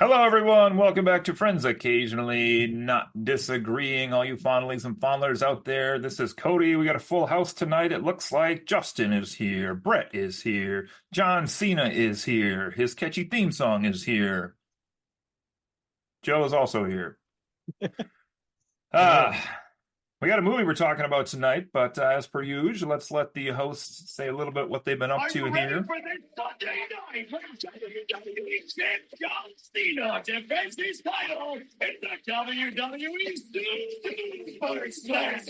Hello, everyone. Welcome back to Friends Occasionally Not Disagreeing. All you fondlings and fondlers out there, this is Cody. We got a full house tonight. It looks like Justin is here, Brett is here, John Cena is here, his catchy theme song is here. Joe is also here. Hello. Ah, we got a movie we're talking about tonight, but as per usual, let's let the hosts say a little bit what they've been up Are to you ready here. for this Sunday night when WWE champ John Cena defends his title in the WWE Super Smash?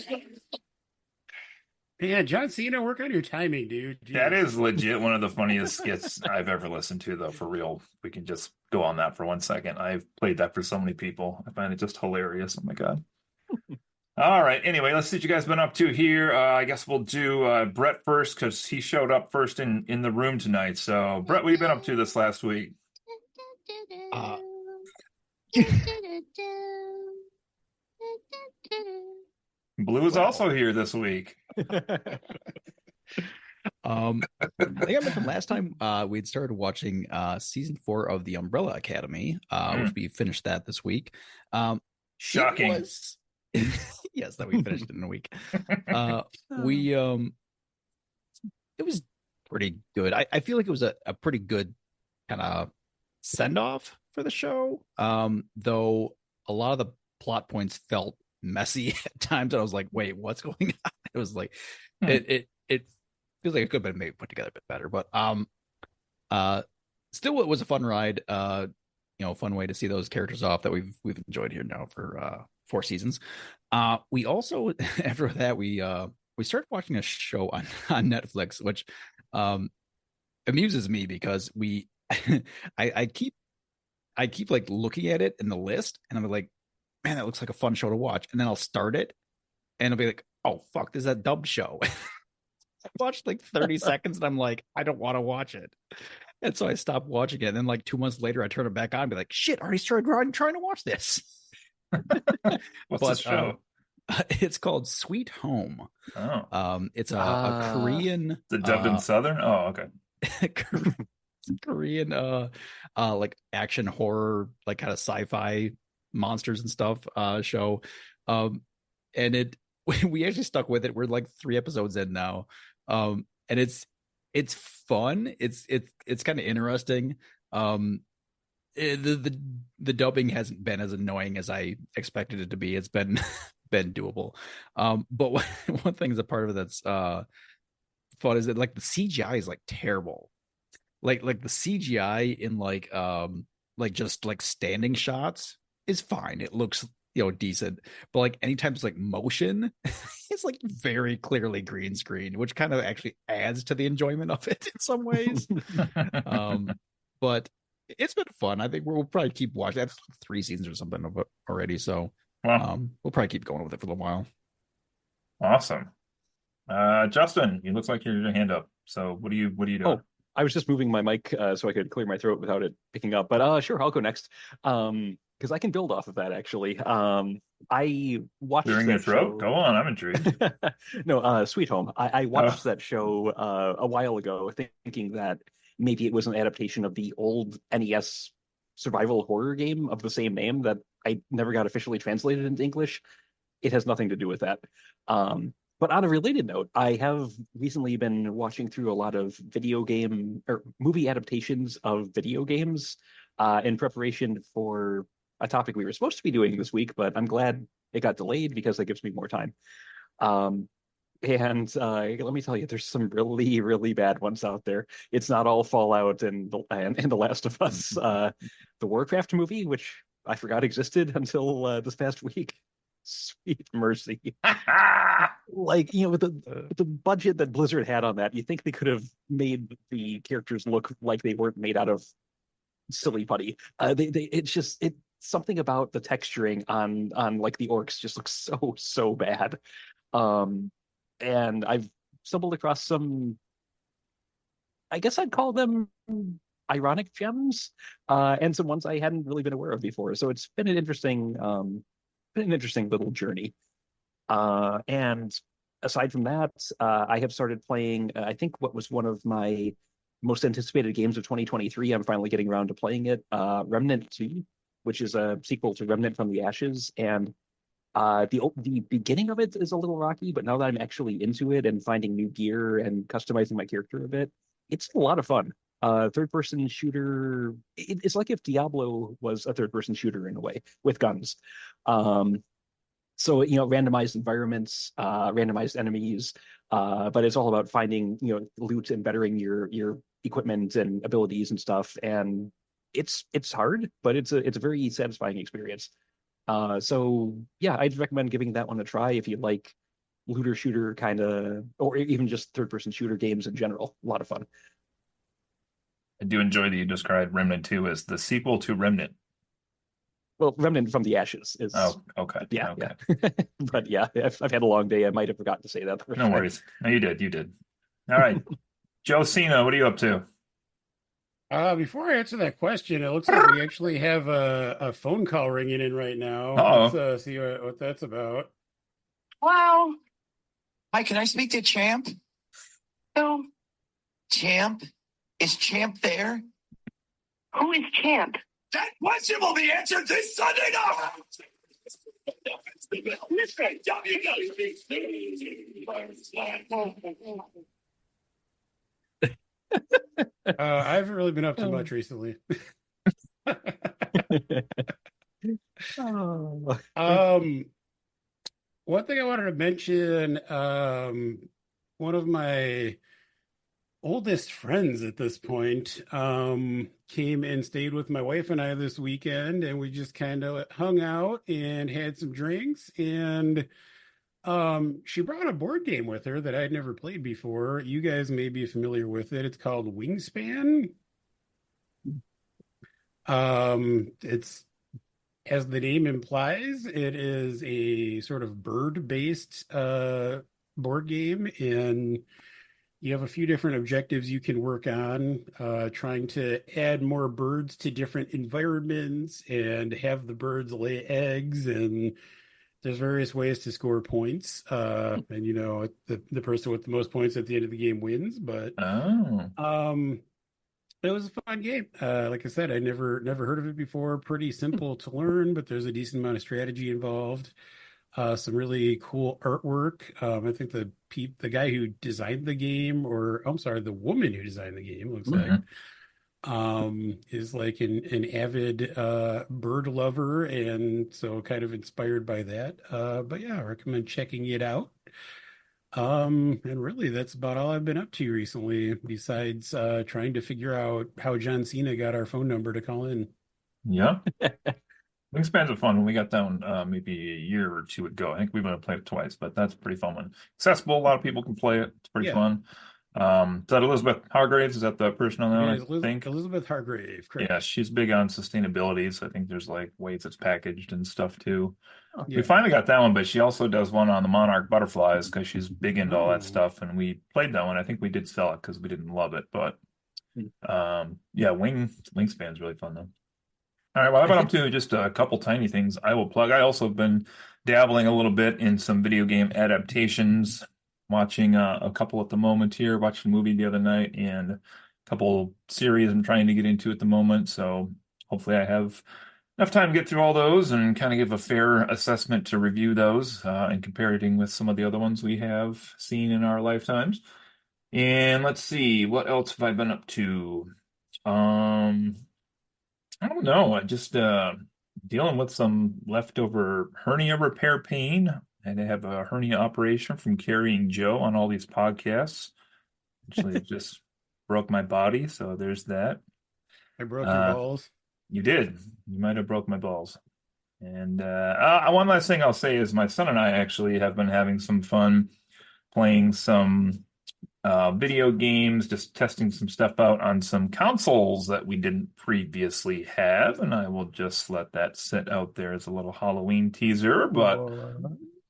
Yeah, John Cena, work on your timing, dude. That Jeez. is legit one of the funniest skits I've ever listened to, though, for real. We can just go on that for 1 second. I've played that for so many people. I find it just hilarious. Oh my God. All right. Anyway, let's see what you guys been up to here. I guess we'll do Brett first because he showed up first in the room tonight. So, Brett, what have you been up to this last week? Uh, Blue is well, also here this week. I think I mentioned last time we'd started watching season 4 of The Umbrella Academy, which we finished that this week. Shocking. It was yes, that we finished it in a week. We it was pretty good. I feel like it was a pretty good kind of send off for the show. Though a lot of the plot points felt messy at times, and I was like, wait, what's going on? It was like it feels like it could have been maybe put together a bit better, but still it was a fun ride. Fun way to see those characters off that we've enjoyed here now for 4 seasons. We also after that we started watching a show on Netflix, which amuses me because we I keep like looking at it in the list and I'm like, man, that looks like a fun show to watch, and then I'll start it and I'll be like, oh fuck, this is that dubbed show. I watched like 30 seconds and I'm like, I don't want to watch it. And so I stopped watching it. And then like 2 months later, I turn it back on and be like, shit, I already started trying to watch this. What's the But show? it's called Sweet Home. Oh, It's a Korean the dubbed in Southern? Oh, okay. Korean like action horror, like kind of sci-fi monsters and stuff show. And we actually stuck with it. We're like 3 episodes in now. And it's fun. It's kind of interesting. The dubbing hasn't been as annoying as I expected it to be. It's been been doable. But one thing is a part of it that's fun is that like the CGI is like terrible. Like the CGI in like just like standing shots is fine. It looks decent, but like anytime it's like motion, it's like very clearly green screen, which kind of actually adds to the enjoyment of it in some ways. But it's been fun. I think we'll probably keep watching. That's 3 seasons or something of it already, so Well, we'll probably keep going with it for a little while. awesome. Justin, you look like your hand up. So what are you doing? Oh, I was just moving my mic so I could clear my throat without it picking up. But sure, I'll go next. Because I can build off of that actually. I watched Clearing your that throat? show. Go on, I'm intrigued. No, Sweet Home. I Oh, watched that show a while ago, thinking that maybe it was an adaptation of the old NES survival horror game of the same name that I never got officially translated into English. It has nothing to do with that. But on a related note, I have recently been watching through a lot of video game or movie adaptations of video games in preparation for a topic we were supposed to be doing this week, but I'm glad it got delayed because that gives me more time. Um, and let me tell you, there's some really, really bad ones out there. It's not all Fallout and The Last of Us. The Warcraft movie, which I forgot existed until this past week. Sweet mercy. Like, with the budget that Blizzard had on that, you think they could have made the characters look like they weren't made out of silly putty. It's something about the texturing on like the orcs just looks so bad. Um, and I've stumbled across some, I guess I'd call them ironic gems, and some ones I hadn't really been aware of before. So it's been an interesting little journey. And aside from that, I have started playing. I think what was one of my most anticipated games of 2023. I'm finally getting around to playing it. Remnant 2, which is a sequel to Remnant from the Ashes, and the beginning of it is a little rocky, but now that I'm actually into it and finding new gear and customizing my character a bit, it's a lot of fun. Third person shooter. It's like if Diablo was a third person shooter in a way with guns. So randomized environments, randomized enemies, but it's all about finding loot and bettering your equipment and abilities and stuff. And it's hard, but it's a very satisfying experience. So yeah, I'd recommend giving that one a try if you like looter shooter kind of, or even just third person shooter games in general. A lot of fun. I do enjoy that you described Remnant 2 as the sequel to Remnant. Well, Remnant from the Ashes is. Oh, okay. Yeah, Okay. yeah. But yeah, I've had a long day. I might have forgotten to say that. No worries. No, you did. You did. All right. Joe Cena, what are you up to? Before I answer that question, it looks like we actually have a phone call ringing in right now. Uh-oh. Let's see what that's about. Hello. Hi, can I speak to Champ? No. Champ? Is Champ there? Who is Champ? That question will be answered this Sunday night. I haven't really been up to much recently. One thing I wanted to mention, one of my oldest friends at this point came and stayed with my wife and I this weekend, and we just kind of hung out and had some drinks, and she brought a board game with her that I'd never played before. You guys may be familiar with it. It's called Wingspan. It's, as the name implies, it is a sort of bird-based board game, and you have a few different objectives you can work on, trying to add more birds to different environments and have the birds lay eggs, and there's various ways to score points. And the person with the most points at the end of the game wins. But it was a fun game. Like I said, I never heard of it before. Pretty simple to learn, but there's a decent amount of strategy involved. Some really cool artwork. I think the guy who designed the game, or I'm sorry, the woman who designed the game, looks like, is like an avid bird lover, and so kind of inspired by that. But yeah, I recommend checking it out. And really, that's about all I've been up to recently, besides trying to figure out how John Cena got our phone number to call in. Yeah. Wingspan's a fun one. We got that one maybe a year or two ago. I think we've only played it twice, but that's a pretty fun one. Accessible, a lot of people can play it. It's pretty fun. Is that Elizabeth Hargraves? Is that the person on that? I think Elizabeth Hargrave, correct. Yeah, she's big on sustainability, so I think there's like ways it's packaged and stuff too. Yeah. We finally got that one, but she also does one on the monarch butterflies because she's big into all that stuff. And we played that one. I think we did sell it because we didn't love it, but yeah, Wingspan's really fun though. All right, well, I've been up to just a couple tiny things I will plug. I also have been dabbling a little bit in some video game adaptations, watching a couple at the moment here, watched a movie the other night, and a couple series I'm trying to get into at the moment. So hopefully I have enough time to get through all those and kind of give a fair assessment to review those and comparing with some of the other ones we have seen in our lifetimes. And let's see, what else have I been up to? I don't know. I just dealing with some leftover hernia repair pain. I had to have a hernia operation from carrying Joe on all these podcasts. Actually, it just broke my body, so there's that. I broke your balls. You did. You might have broke my balls. And one last thing I'll say is my son and I actually have been having some fun playing some video games, just testing some stuff out on some consoles that we didn't previously have, and I will just let that sit out there as a little Halloween teaser, but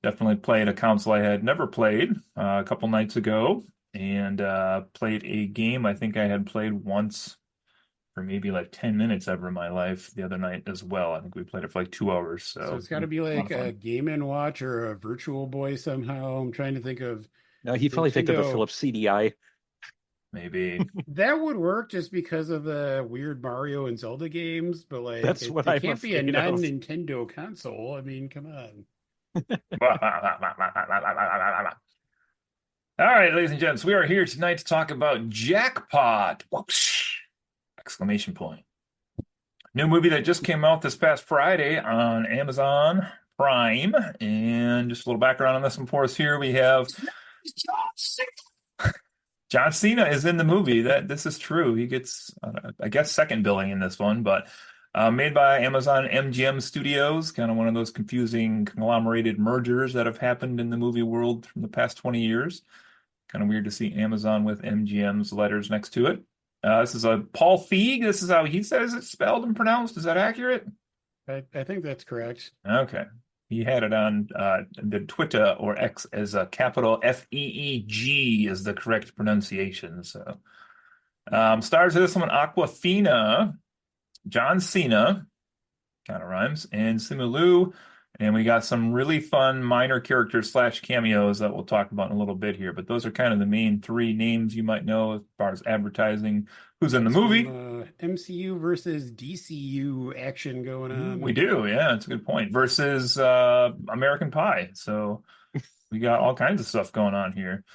definitely played a console I had never played a couple nights ago, and played a game I think I had played once for maybe like 10 minutes ever in my life the other night as well. I think we played it for like 2 hours. So it's got to be like a Game & Watch or a Virtual Boy somehow. I'm trying to think of. No, he probably picked up a Philips CDI. maybe. That would work just because of the weird Mario and Zelda games, but like That's what it I'm can't be a afraid of. non-Nintendo console. I mean, come on. All right, ladies and gents, we are here tonight to talk about Jackpot! Whoosh! Exclamation point. New movie that just came out this past Friday on Amazon Prime. And just a little background on this one for us here. We have John Cena is in the movie. This is true. He gets, I guess, second billing in this one, but made by Amazon MGM Studios, kind of one of those confusing conglomerated mergers that have happened in the movie world from the past 20 years. Kind of weird to see Amazon with MGM's letters next to it. This is a Paul Feig. This is how he says it's spelled and pronounced. Is that accurate? I think that's correct. Okay. He had it on the Twitter or X as a capital Feeg is the correct pronunciation. So, stars of this one, Aquafina, John Cena, kind of rhymes, and Simu Liu. And we got some really fun minor characters / cameos that we'll talk about in a little bit here. But those are kind of the main three names you might know as far as advertising. Who's in the movie? Some, MCU versus DCU action going on. We do, yeah, that's a good point. Versus American Pie. So we got all kinds of stuff going on here.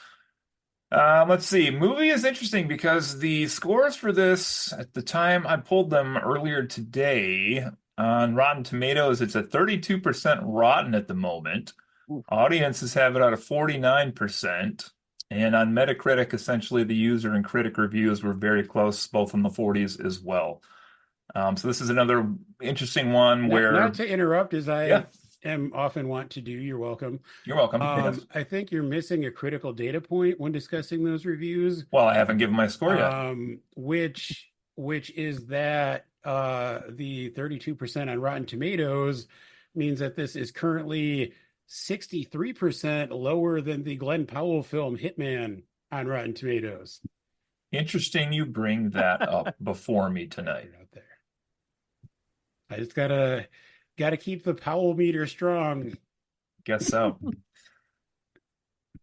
Let's see. Movie is interesting because the scores for this, at the time I pulled them earlier today, on Rotten Tomatoes, it's at 32% rotten at the moment. Ooh. Audiences have it out of 49%. And on Metacritic, essentially the user and critic reviews were very close, both in the 40s as well. So this is another interesting one where... Not to interrupt, as I Yeah. am often want to do, you're welcome. You're welcome. Yes. I think you're missing a critical data point when discussing those reviews. Well, I haven't given my score yet. Which is that the 32% on Rotten Tomatoes means that this is currently 63% lower than the Glenn Powell film Hitman on Rotten Tomatoes. Interesting you bring that up before me tonight. Out there. I just gotta keep the Powell meter strong. Guess so.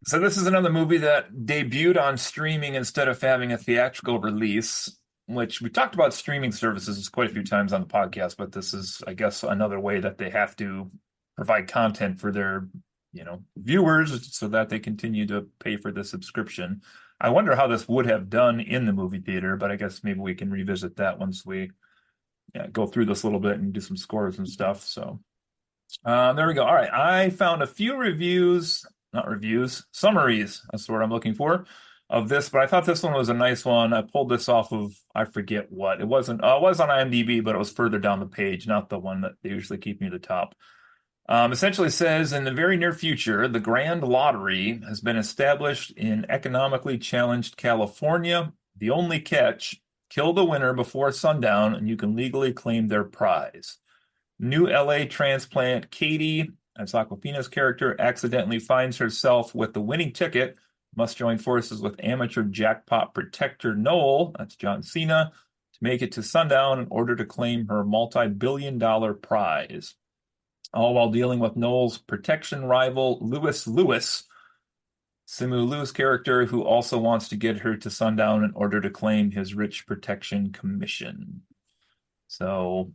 So this is another movie that debuted on streaming instead of having a theatrical release, which we talked about streaming services quite a few times on the podcast, but this is, I guess, another way that they have to provide content for their, viewers so that they continue to pay for the subscription. I wonder how this would have done in the movie theater, but I guess maybe we can revisit that once we go through this a little bit and do some scores and stuff. So there we go. All right. I found a few summaries. That's the word I'm looking for of this, but I thought this one was a nice one. I pulled this off of, I forget what. It was on IMDb, but it was further down the page, not the one that they usually keep near the top. Essentially says, in the very near future, the Grand Lottery has been established in economically challenged California. The only catch, kill the winner before sundown and you can legally claim their prize. New LA transplant Katie, as Aquafina's character, accidentally finds herself with the winning ticket, must join forces with amateur jackpot protector Noel, that's John Cena, to make it to sundown in order to claim her multi-billion-dollar prize. All while dealing with Noel's protection rival, Lewis, Simu Liu's character, who also wants to get her to sundown in order to claim his rich protection commission. So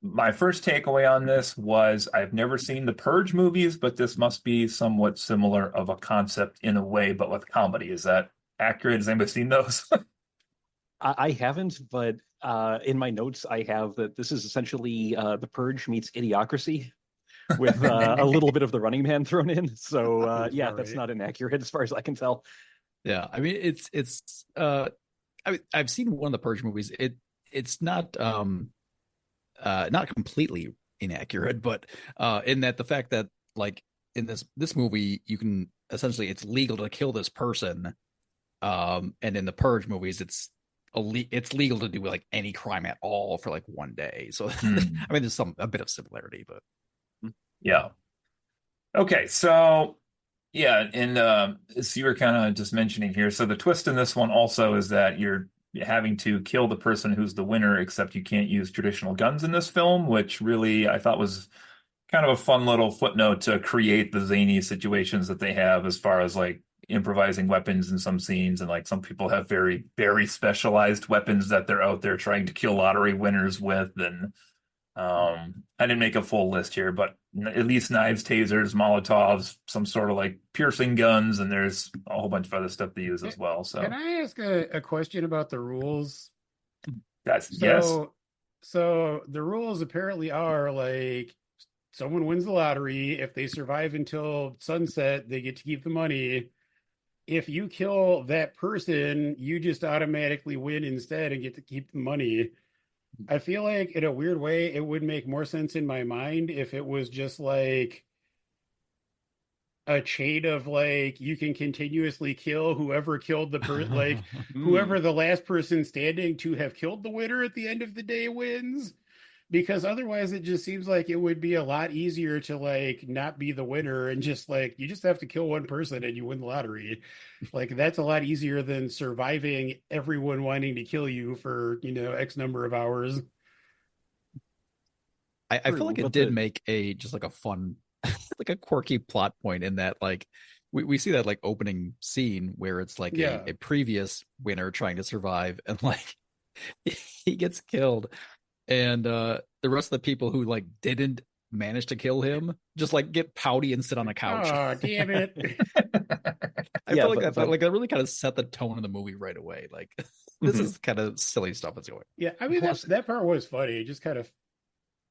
my first takeaway on this was I've never seen the Purge movies, but this must be somewhat similar of a concept in a way, but with comedy. Is that accurate? Has anybody seen those? I haven't, but in my notes, I have that this is essentially The Purge meets Idiocracy with a little bit of The Running Man thrown in. So yeah, that's not inaccurate as far as I can tell. Yeah, I mean, it's I've seen one of the Purge movies. It's not completely inaccurate, but in that the fact that like in this movie, you can essentially, it's legal to kill this person, and in the Purge movies, it's legal to do like any crime at all for like one day. So I mean, there's a bit of similarity, but yeah. Okay, so yeah, and as you were kind of just mentioning here, so the twist in this one also is that you're having to kill the person who's the winner, except you can't use traditional guns in this film, which really I thought was kind of a fun little footnote to create the zany situations that they have as far as like improvising weapons in some scenes, and like some people have very, very specialized weapons that they're out there trying to kill lottery winners with. And I didn't make a full list here, but at least knives, tasers, Molotovs, some sort of like piercing guns, and there's a whole bunch of other stuff to use as well. So Can I ask a question about the rules? that's yes. So the rules apparently are like someone wins the lottery. If they survive until sunset, they get to keep the money. If you kill that person, you just automatically win instead and get to keep the money. I feel like in a weird way, it would make more sense in my mind if it was just like a chain of like you can continuously kill whoever killed the like whoever the last person standing to have killed the winner at the end of the day wins. Because otherwise it just seems like it would be a lot easier to like not be the winner and just like you just have to kill one person and you win the lottery. Like that's a lot easier than surviving everyone wanting to kill you for, X number of hours. I feel like it did make a just like a fun, like a quirky plot point in that like we see that like opening scene where it's like a previous winner trying to survive and like he gets killed. And the rest of the people who like didn't manage to kill him just like get pouty and sit on a couch. Oh, damn it. I feel like that really kind of set the tone of the movie right away. Like this is kind of silly stuff that's going. Yeah, I mean that part was funny. It just kind of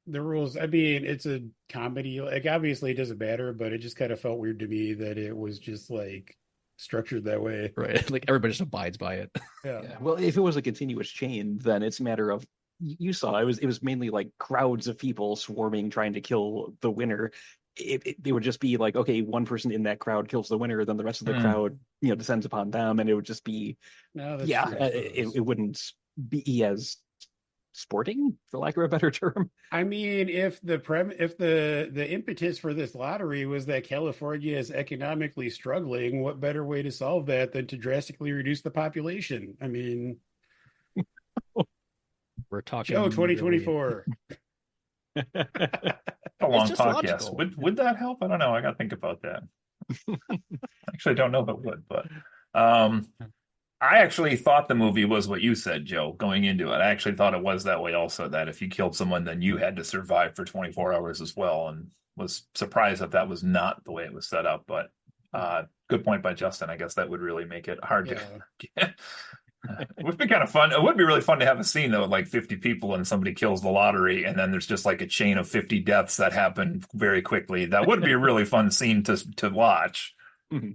the rules. I mean, it's a comedy. Like obviously it doesn't matter, but it just kind of felt weird to me that it was just like structured that way. Right. Like everybody just abides by it. Yeah. Well, if it was a continuous chain, then it's a matter of you saw it was mainly like crowds of people swarming trying to kill the winner. It would just be like, okay, one person in that crowd kills the winner, then the rest of the crowd descends upon them, and it would just be it wouldn't be as sporting, for lack of a better term. I mean, if the impetus for this lottery was that California is economically struggling, what better way to solve that than to drastically reduce the population? I mean, we're talking 2024. A long podcast. Would that help? I don't know. I got to think about that. Actually, I don't know if it would, but I actually thought the movie was what you said, Joe, going into it. I actually thought it was that way also, that if you killed someone, then you had to survive for 24 hours as well, and was surprised that was not the way it was set up. But good point by Justin. I guess that would really make it hard to get. It would be kind of fun. It would be really fun to have a scene though, with like 50 people and somebody kills the lottery, and then there's just like a chain of 50 deaths that happen very quickly. That would be a really fun scene to watch. Mm-hmm.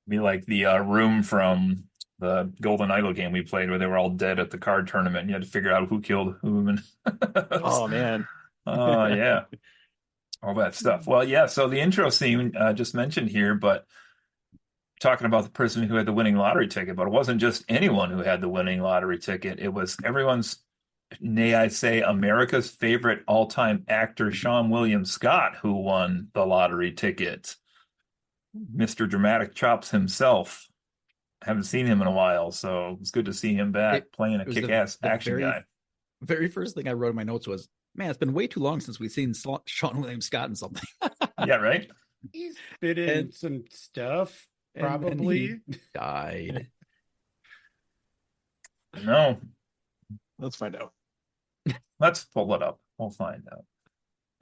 Be like the room from the Golden Idol game we played, where they were all dead at the card tournament. And you had to figure out who killed whom. And oh man, yeah, all that stuff. Well, yeah. So the intro scene just mentioned here, but. Talking about the person who had the winning lottery ticket, but it wasn't just anyone who had the winning lottery ticket. It was everyone's, nay, I say, America's favorite all-time actor, Sean William Scott, who won the lottery ticket. Mr. Dramatic Chops himself. I haven't seen him in a while, so it's good to see him back playing a kick-ass action guy. Very first thing I wrote in my notes was, man, it's been way too long since we've seen Sean William Scott in something. Yeah, right? He's been in some stuff. Probably died. No. Let's find out. Let's pull it up. We'll find out.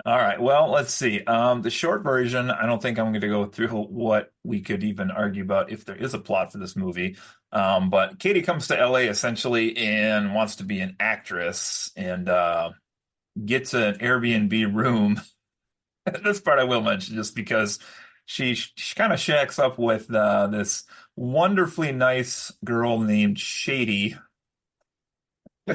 All right. Well, let's see. The short version, I don't think I'm going to go through what we could even argue about if there is a plot for this movie. But Katie comes to LA essentially and wants to be an actress and gets an Airbnb room. This part I will mention just because she kind of shacks up with this wonderfully nice girl named Shady, who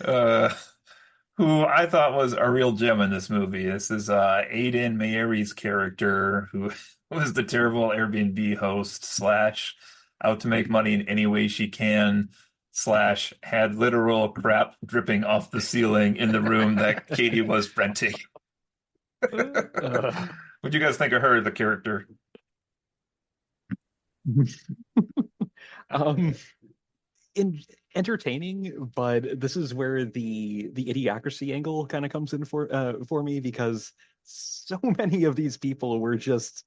I thought was a real gem in this movie. This is Aiden Mayeri's character, who was the terrible Airbnb host / out to make money in any way she can / had literal crap dripping off the ceiling in the room that Katie was renting. What'd you guys think of her, the character? Entertaining, but this is where the idiocracy angle kind of comes in for me, because so many of these people were just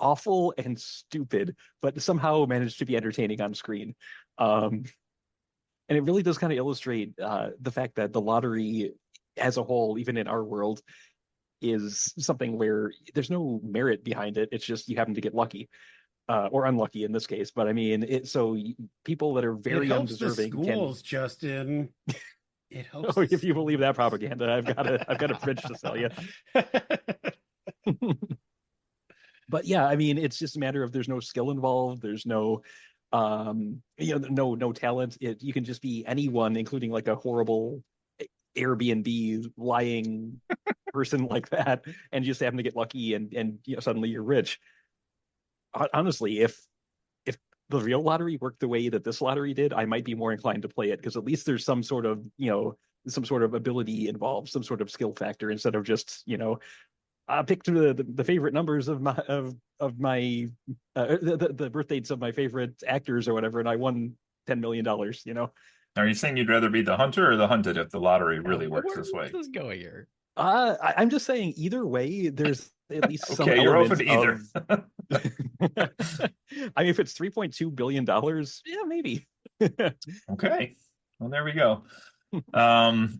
awful and stupid, but somehow managed to be entertaining on screen. Um, and it really does kind of illustrate the fact that the lottery as a whole, even in our world, is something where there's no merit behind it. It's just you happen to get lucky. Or unlucky in this case, but I mean, people that are It very helps the undeserving schools, Justin. It helps. Oh, if you believe that propaganda, I've got a fridge to sell you. But yeah, I mean, it's just a matter of there's no skill involved. There's no, no talent. You can just be anyone, including like a horrible Airbnb lying person like that, and you just happen to get lucky, and suddenly you're rich. Honestly, if the real lottery worked the way that this lottery did, I might be more inclined to play it because at least there's some sort of ability involved, some sort of skill factor instead of just I picked the favorite numbers of my the birth dates of my favorite actors or whatever, and I won $10 million. Are you saying you'd rather be the hunter or the hunted if the lottery really works this way? Where's this going here? I'm just saying either way, there's at least some Okay, you're open element to either. I mean, if it's $3.2 billion, yeah, maybe. Okay. Well, there we go. And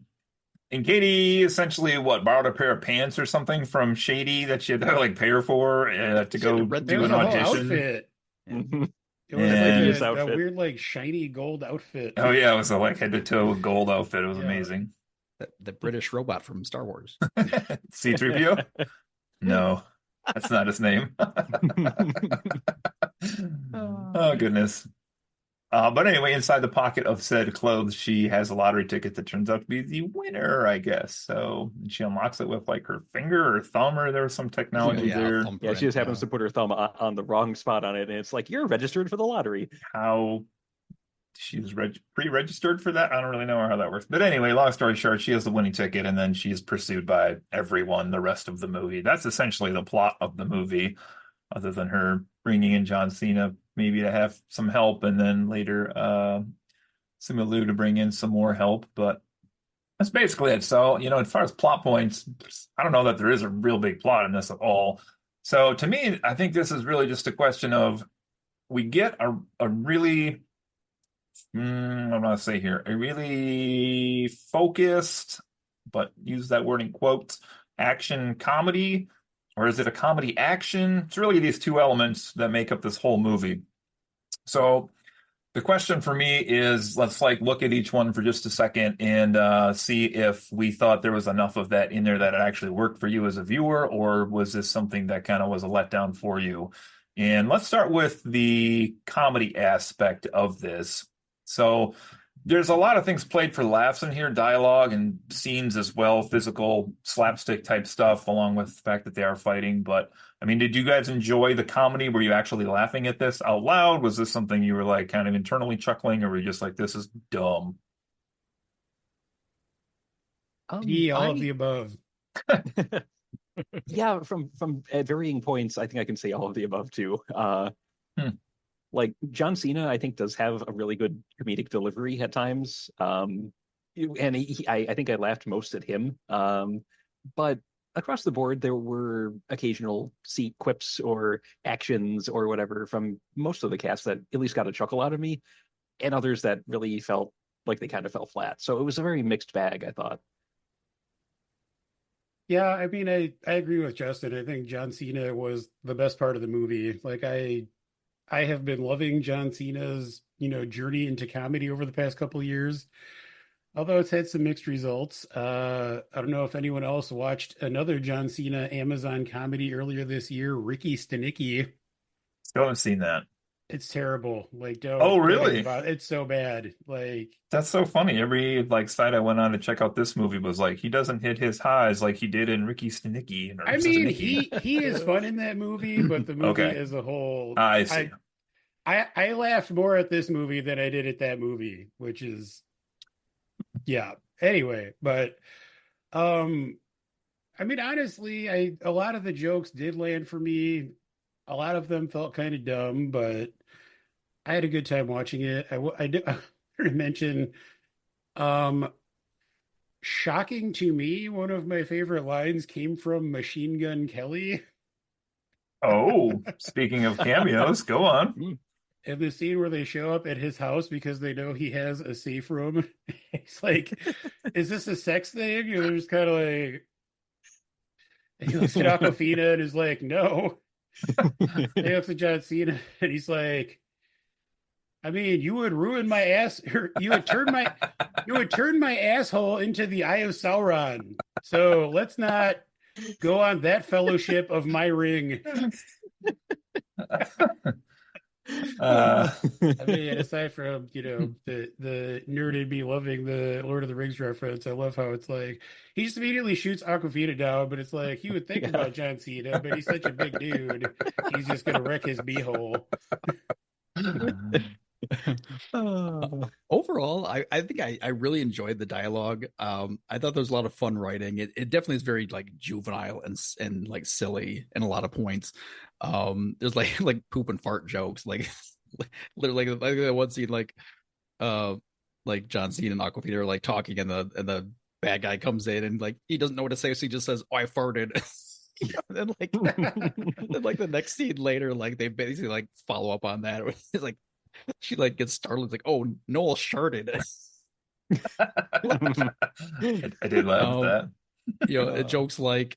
Katie essentially borrowed a pair of pants or something from Shady that she had to like pay her for to go read do It was an a whole audition. outfit. Mhm. It was And- like a weird, like shiny gold outfit. Oh yeah, it was a like head to toe gold outfit. It was Yeah. amazing. The British robot from Star Wars. C-3PO? No, that's not his name. Oh goodness. But anyway, inside the pocket of said clothes, she has a lottery ticket that turns out to be the winner, I guess. So she unlocks it with like her finger or thumb, or there was some technology Yeah, there. Yeah, she just happens to put her thumb on the wrong spot on it, and it's like, you're registered for the lottery. How she was pre-registered for that? I don't really know how that works. But anyway, long story short, she has the winning ticket, and then she's pursued by everyone the rest of the movie. That's essentially the plot of the movie, other than her bringing in John Cena maybe to have some help, and then later Simu Liu to bring in some more help. But that's basically it. So, as far as plot points, I don't know that there is a real big plot in this at all. So to me, I think this is really just a question of we get a really, I'm going to say here, a really focused, but use that word in quotes, action comedy, or is it a comedy action? It's really these two elements that make up this whole movie. So the question for me is, let's look at each one for just a second and see if we thought there was enough of that in there that it actually worked for you as a viewer, or was this something that kind of was a letdown for you? And let's start with the comedy aspect of this. So there's a lot of things played for laughs in here, dialogue and scenes as well, physical slapstick type stuff, along with the fact that they are fighting. But I mean, did you guys enjoy the comedy? Were you actually laughing at this out loud? Was this something you were like kind of internally chuckling, or were you just like, this is dumb? All of the above. Yeah, from at varying points, I think I can say all of the above too. Like John Cena, I think does have a really good comedic delivery at times. And I think I laughed most at him. But across the board, there were occasional seat quips or actions or whatever from most of the cast that at least got a chuckle out of me, and others that really felt like they kind of fell flat. So it was a very mixed bag, I thought. Yeah, I mean, I agree with Justin. I think John Cena was the best part of the movie. Like I have been loving John Cena's, journey into comedy over the past couple of years, although it's had some mixed results. I don't know if anyone else watched another John Cena Amazon comedy earlier this year, Ricky Stenicki. Still haven't seen that. It's terrible. Like, Oh, really? It's so bad. Like, That's so funny. Every site I went on to check out this movie was like, he doesn't hit his highs like he did in Ricky Stenicki. I mean, he is fun in that movie, but the movie Okay. as a whole, I see. I laughed more at this movie than I did at that movie, which is, yeah. Anyway, but I mean, honestly, a lot of the jokes did land for me. A lot of them felt kind of dumb, but I had a good time watching it. I did I wanted to mention, shocking to me, one of my favorite lines came from Machine Gun Kelly. Oh, speaking of cameos, go on. And the scene where they show up at his house because they know he has a safe room, he's like, "Is this a sex thing?" And they're just kind of like, he looks at Aquafina and is like, "No." He looks at John Cena and he's like, "I mean, you would ruin my ass, or you would turn my asshole into the Eye of Sauron. So let's not go on that fellowship of my ring." I mean, aside from the nerd in me loving the Lord of the Rings reference, I love how it's like he just immediately shoots Aquafina down, but it's like you would think about John Cena, but he's such a big dude, he's just gonna wreck his beehole. Overall, I think I really enjoyed the dialogue. I thought there was a lot of fun writing. It definitely is very like juvenile and like silly in a lot of points. There's like poop and fart jokes, like literally like that one scene like John Cena and Aquafina are like talking and the bad guy comes in and like he doesn't know what to say, so he just says, "Oh, I farted." And like then like the next scene later, like they basically like follow up on that. It's like she like gets startled, like, "Oh, Noel sharted." I did laugh at that. Jokes like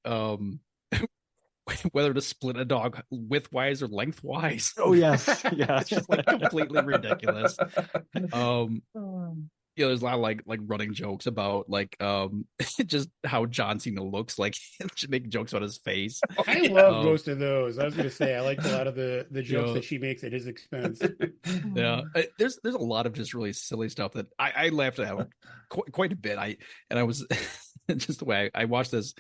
whether to split a dog widthwise or lengthwise. Oh yes, yeah, It's just like completely ridiculous. There's a lot of like running jokes about like just how John Cena looks, like just making jokes about his face. I love most of those. I was gonna say I liked a lot of the jokes that she makes at his expense. Yeah, there's a lot of just really silly stuff that I laughed at quite a bit. I was just the way I watched this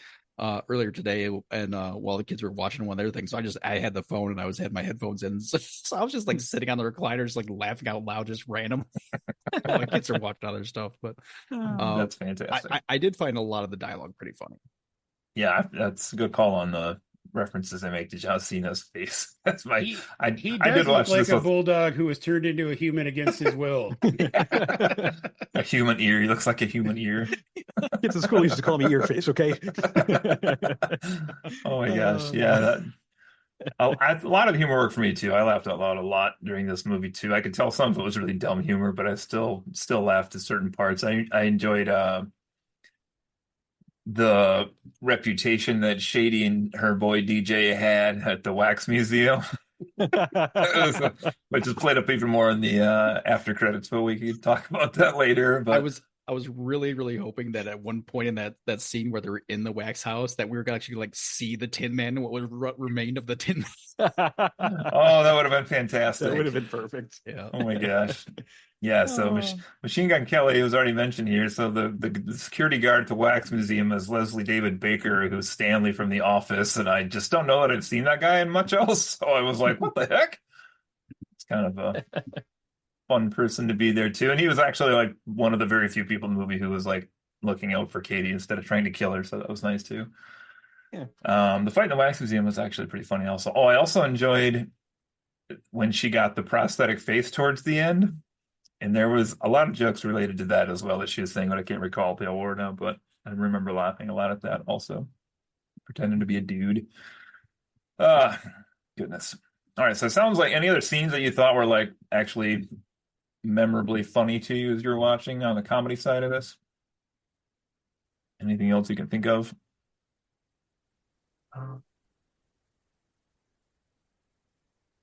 earlier today, and while the kids were watching one of their things, so I had the phone and I had my headphones in, so I was just like sitting on the recliner, just like laughing out loud, just random. My kids are watching other stuff, but That's fantastic. I did find a lot of the dialogue pretty funny. Yeah, that's a good call on the references I make to John Cena's face. That's my. He I does did watch look like this a with bulldog who was turned into a human against his will. a human ear. He looks like a human ear. Kids at school used to call me Earface. Okay. Oh my gosh, yeah. A lot of humor worked for me too. I laughed out loud a lot during this movie too. I could tell some of it was really dumb humor, but I still laughed at certain parts. I enjoyed the reputation that Shady and her boy DJ had at the wax museum, which is played up even more in the after credits, but we could talk about that later. But I was really, really hoping that at one point in that scene where they're in the wax house, that we were gonna actually like see the Tin Man, what was remained of the Tin Man. Oh, that would have been fantastic. That would have been perfect. Yeah. Oh my gosh. Yeah, so Machine Gun Kelly was already mentioned here. So the security guard at the Wax Museum is Leslie David Baker, who's Stanley from The Office, and I just don't know that I've seen that guy in much else. So I was like, what the heck? It's kind of a fun person to be there too. And he was actually like one of the very few people in the movie who was like looking out for Katie instead of trying to kill her. So that was nice too. Yeah. The fight in the Wax Museum was actually pretty funny also. Oh, I also enjoyed when she got the prosthetic face towards the end. And there was a lot of jokes related to that as well that she was saying, but I can't recall the award now, but I remember laughing a lot at that also. Pretending to be a dude. Goodness. All right, so it sounds like any other scenes that you thought were like actually memorably funny to you as you're watching on the comedy side of this? Anything else you can think of?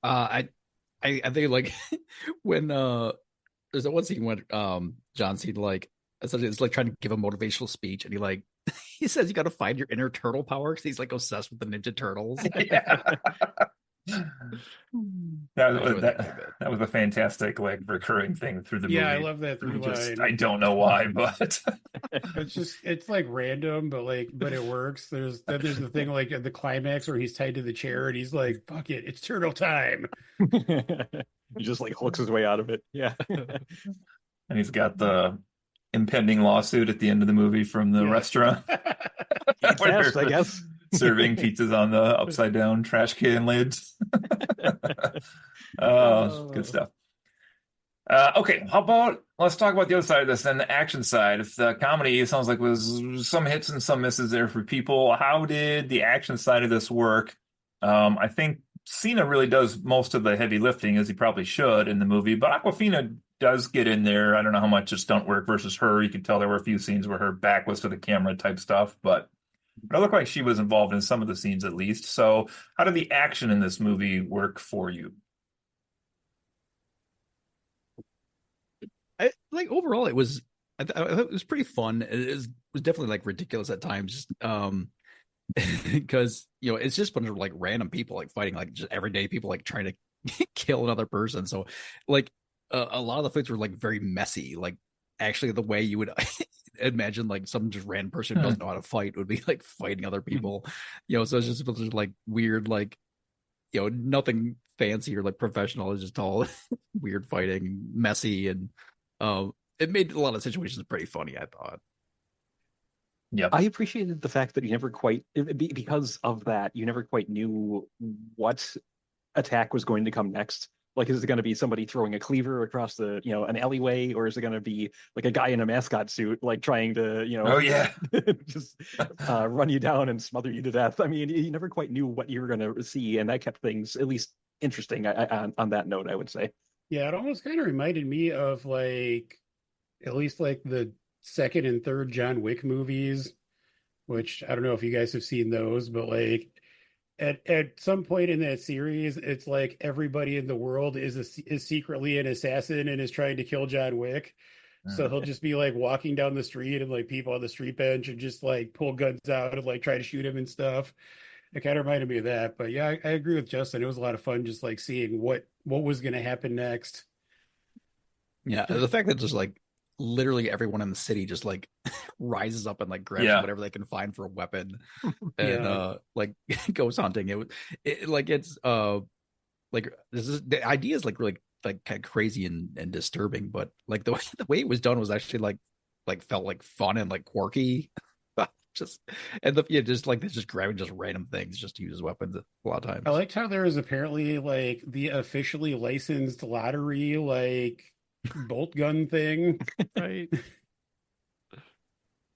I think like when there's that one scene when John Cena like essentially it's like trying to give a motivational speech, and he says you got to find your inner turtle power because he's like obsessed with the Ninja Turtles. Yeah. That was a fantastic like recurring thing through the movie. Yeah, I love that through line. I don't know why, but it's like random, but it works. There's the thing like at the climax where he's tied to the chair and he's like, "Fuck it, it's turtle time." He just like hooks his way out of it. Yeah. And he's got the impending lawsuit at the end of the movie from the restaurant. Yes, I guess. Serving pizzas on the upside down trash can lids. Good stuff. Okay, how about let's talk about the other side of this then, the action side. If the comedy sounds like was some hits and some misses there for people, how did the action side of this work? I think Cena really does most of the heavy lifting, as he probably should in the movie, but Aquafina does get in there. I don't know how much is stunt work versus her. You can tell there were a few scenes where her back was to the camera type stuff, but it looked like she was involved in some of the scenes at least. So, how did the action in this movie work for you? Like overall, it was pretty fun. Was definitely like ridiculous at times. Because it's just a bunch of like random people like fighting, like just everyday people like trying to kill another person. So like a lot of the fights were like very messy, like actually the way you would imagine like some just random person who doesn't know how to fight would be like fighting other people. So it's just a bunch of like weird, like nothing fancy or like professional. It's just all weird fighting, messy, and it made a lot of situations pretty funny, I thought. Yeah, I appreciated the fact that you never quite, because of that, you never quite knew what attack was going to come next. Like, is it going to be somebody throwing a cleaver across the, an alleyway, or is it going to be like a guy in a mascot suit, like trying to, oh yeah, just run you down and smother you to death? I mean, you never quite knew what you were going to see, and that kept things at least interesting. On that note, I would say. Yeah, it almost kind of reminded me of like at least like the second and third John Wick movies, which I don't know if you guys have seen those, but like at some point in that series, it's like everybody in the world is secretly an assassin and is trying to kill John Wick. So he'll just be like walking down the street and like people on the street bench and just like pull guns out and like try to shoot him and stuff. It kind of reminded me of that. But yeah, I agree with Justin. It was a lot of fun just like seeing what was going to happen next. Yeah, the fact that just like literally everyone in the city just like rises up and like grabs whatever they can find for a weapon and like goes hunting. The idea is like really like kind of crazy and disturbing, but like the way it was done was actually like felt like fun and like quirky. Just just grabbing just random things just to use as weapons a lot of times. I liked how there was apparently like the officially licensed lottery like bolt gun thing. Right.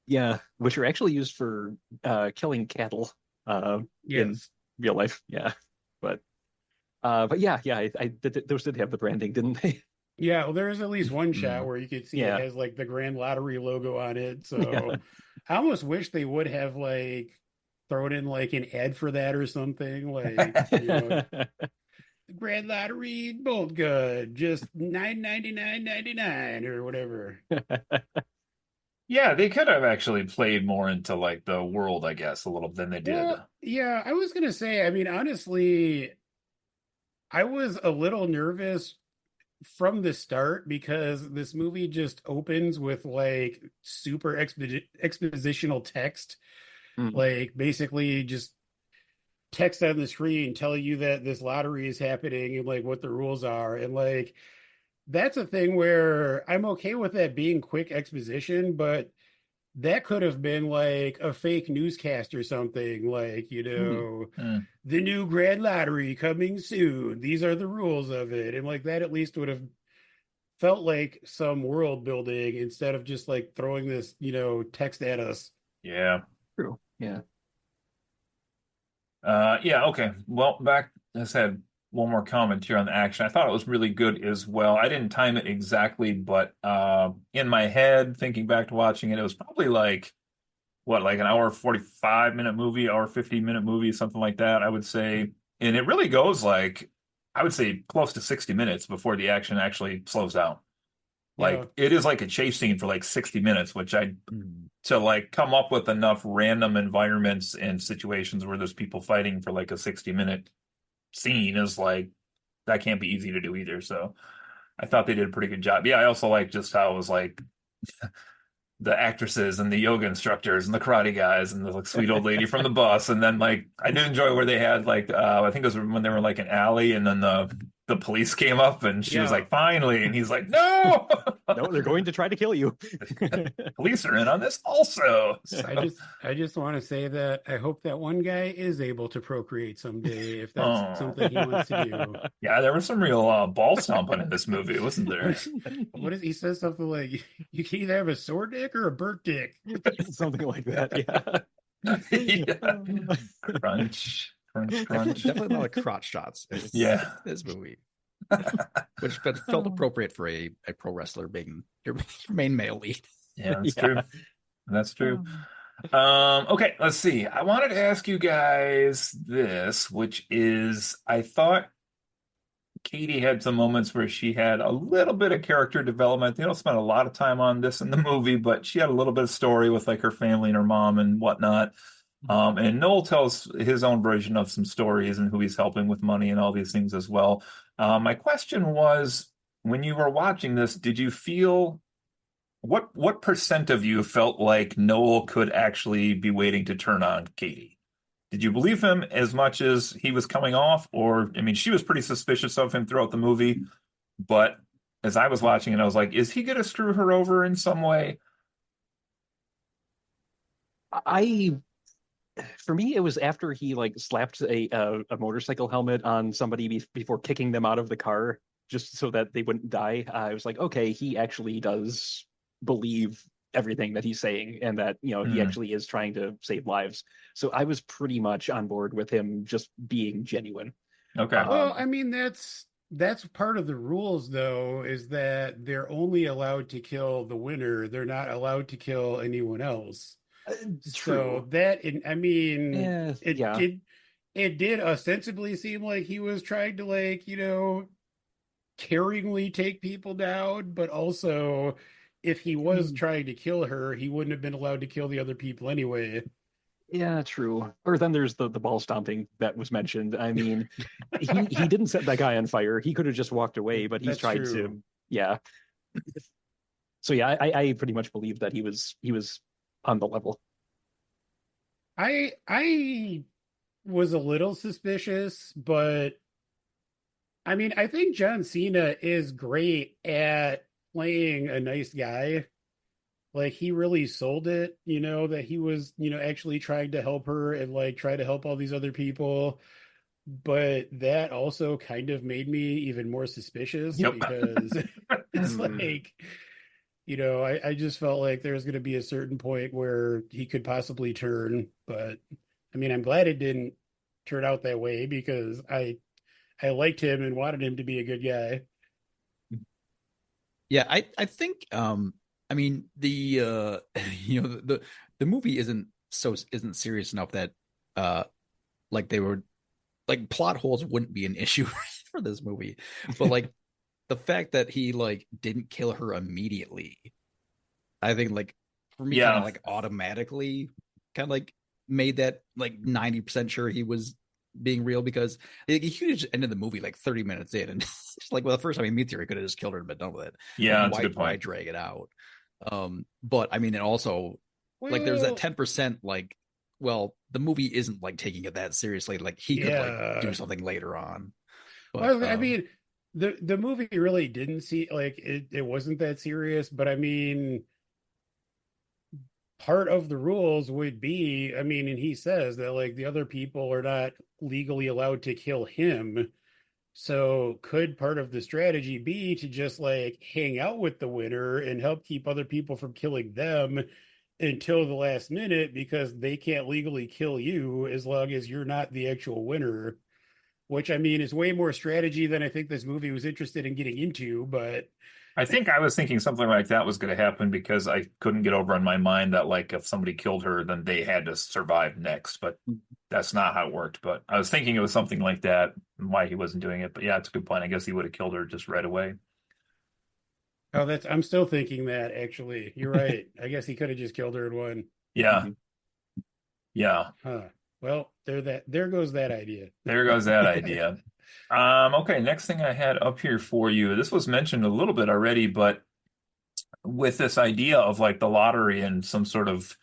Yeah, which are actually used for killing cattle in real life. Yeah, but yeah, those did have the branding, didn't they? Yeah, well, there is at least one shot where you could see it has like the Grand Lottery logo on it. So I almost wish they would have like thrown in like an ad for that or something. Like, Grand Lottery bolt gun, just $9.99.99 or whatever. yeah. They could have actually played more into like the world, I guess, a little than they did. Well, yeah, I was gonna say. I mean, honestly, I was a little nervous from the start because this movie just opens with like super expositional text, like basically just text on the screen telling you that this lottery is happening and like what the rules are. And like that's a thing where I'm okay with that being quick exposition, but that could have been like a fake newscast or something, like, the new Grand Lottery coming soon. These are the rules of it. And like that at least would have felt like some world building instead of just like throwing this, text at us. Yeah. True. Yeah. Yeah, okay. Well, I just had one more comment here on the action. I thought it was really good as well. I didn't time it exactly, but in my head, thinking back to watching it, it was probably like an hour 45-minute movie, hour 50-minute movie, something like that, I would say. And it really goes like, I would say close to 60 minutes before the action actually slows down. Like it is like a chase scene for like 60 minutes, which to like come up with enough random environments and situations where there's people fighting for like a 60-minute scene is like, that can't be easy to do either. So I thought they did a pretty good job. Yeah, I also like just how it was like the actresses and the yoga instructors and the karate guys and the like sweet old lady from the bus. And then like I did enjoy where they had like I think it was when they were like an alley and then the police came up and she was like, finally, and he's like, no. No, they're going to try to kill you. Police are in on this also. So. I just want to say that I hope that one guy is able to procreate someday if that's something he wants to do. Yeah, there was some real ball stomping in this movie, wasn't there? What is he says something like you can either have a sore dick or a burnt dick. Something like that, yeah. Crunch. Crunch, Definitely, crunch. definitely a lot of crotch shots in Yeah. this movie, which felt appropriate for a pro wrestler being your main male lead. Yeah, that's Yeah. true. That's true. Okay, let's see. I wanted to ask you guys this, which is I thought Katie had some moments where she had a little bit of character development. They don't spend a lot of time on this in the movie, but she had a little bit of story with like her family and her mom and whatnot. And Noel tells his own version of some stories and who he's helping with money and all these things as well. My question was, when you were watching this, did you feel what percent of you felt like Noel could actually be waiting to turn on Katie? Did you believe him as much as he was coming off? Or, I mean, she was pretty suspicious of him throughout the movie, but as I was watching it, I was like, is he going to screw her over in some way? For me, it was after he like slapped a motorcycle helmet on somebody before kicking them out of the car just so that they wouldn't die. I was like, okay, he actually does believe everything that he's saying, and that he actually is trying to save lives. So I was pretty much on board with him just being genuine. Okay. Well, I mean, that's part of the rules, though, is that they're only allowed to kill the winner. They're not allowed to kill anyone else. So that, I mean, it did ostensibly seem like he was trying to, like, caringly take people down, but also if he was trying to kill her, he wouldn't have been allowed to kill the other people anyway. Yeah, true. Or then there's the ball stomping that was mentioned. I mean, he didn't set that guy on fire. He could have just walked away, but he's That's tried true. to. Yeah. So yeah, I pretty much believe that he was on the level. I was a little suspicious, but I mean, I think John Cena is great at playing a nice guy. Like he really sold it, that he was, actually trying to help her and like try to help all these other people. But that also kind of made me even more suspicious Yep. because it's like, I just felt like there was going to be a certain point where he could possibly turn. But I mean, I'm glad it didn't turn out that way because I liked him and wanted him to be a good guy. Yeah, I think I mean the the movie isn't serious enough that like they were like plot holes wouldn't be an issue for this movie. But like the fact that he like didn't kill her immediately, I think like for me kind of like automatically kind of like made that like 90% sure he was being real, because he could have just ended the movie like 30 minutes in and just like, well, the first time he meets her, he could have just killed her and been done with it. Yeah, like, that's a good point. Why drag it out? But I mean, it also like there's that 10% like, well, the movie isn't like taking it that seriously. Like he could like do something later on. But, I mean, the movie really didn't see like it wasn't that serious, but I mean, part of the rules would be, I mean, and he says that like the other people are not legally allowed to kill him. So could part of the strategy be to just like hang out with the winner and help keep other people from killing them until the last minute because they can't legally kill you as long as you're not the actual winner? Which I mean is way more strategy than I think this movie was interested in getting into, but I think I was thinking something like that was going to happen because I couldn't get over in my mind that like if somebody killed her, then they had to survive next. But that's not how it worked. But I was thinking it was something like that and why he wasn't doing it. But yeah, it's a good point. I guess he would have killed her just right away. oh, I'm still thinking that actually. You're right. I guess he could have just killed her in one. Yeah. Yeah. Huh. Well, there goes that idea. There goes that idea. Okay, next thing I had up here for you. This was mentioned a little bit already, but with this idea of like the lottery and some sort of,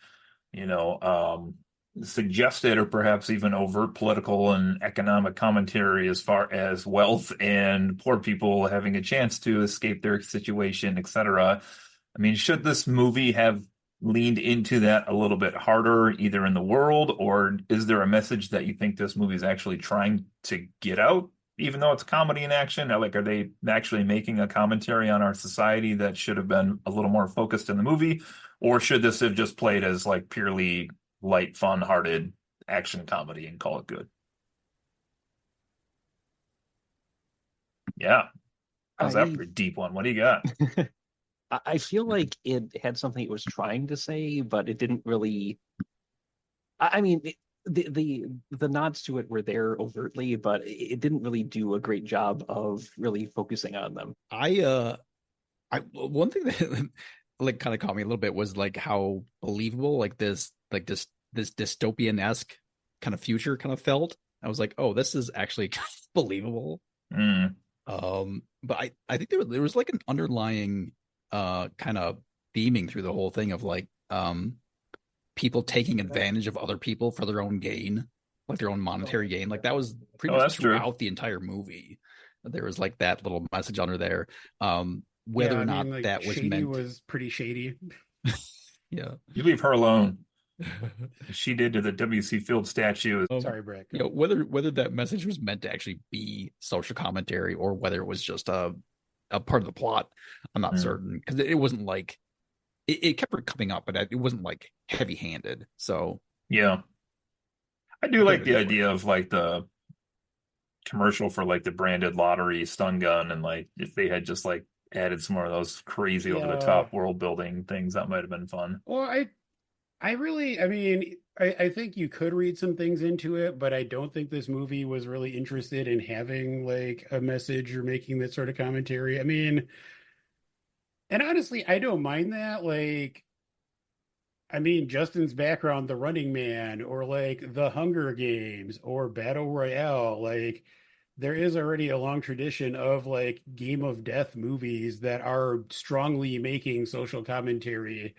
suggested or perhaps even overt political and economic commentary as far as wealth and poor people having a chance to escape their situation, etc. I mean, should this movie have leaned into that a little bit harder, either in the world, or is there a message that you think this movie is actually trying to get out, even though it's comedy and action? Like, are they actually making a commentary on our society that should have been a little more focused in the movie? Or should this have just played as like purely light, fun-hearted action comedy and call it good? Yeah. How's that I for a deep one? What do you got? I feel like it had something it was trying to say, but it didn't really. I mean, the nods to it were there overtly, but it didn't really do a great job of really focusing on them. I one thing that like kind of caught me a little bit was like how believable this dystopian-esque kind of future kind of felt. I was like, oh, this is actually believable. Mm, But I think there was like an underlying kind of theming through the whole thing of like people taking advantage of other people for their own gain, like their own monetary gain. Like that was pretty oh, much that's true. throughout the entire movie. There was like that little message under there. Whether Yeah, or I not mean, like that was Shady meant, was pretty shady. yeah. You leave her alone. She did to the W.C. Field statue. Sorry, Brett. You know, whether that message was meant to actually be social commentary or whether it was just a part of the plot, I'm not Mm. certain because it wasn't like it kept coming up, but it wasn't like heavy handed. So Yeah. I do I'll like give it the a idea of like the commercial for like the branded lottery stun gun, and like if they had just like added some more of those crazy over the Yeah. top world building things, that might have been fun. Well, I really, I mean, I think you could read some things into it, but I don't think this movie was really interested in having like a message or making that sort of commentary. I mean, and honestly, I don't mind that. Like, I mean, Justin's background, The Running Man, or like The Hunger Games, or Battle Royale, like there is already a long tradition of like Game of Death movies that are strongly making social commentary.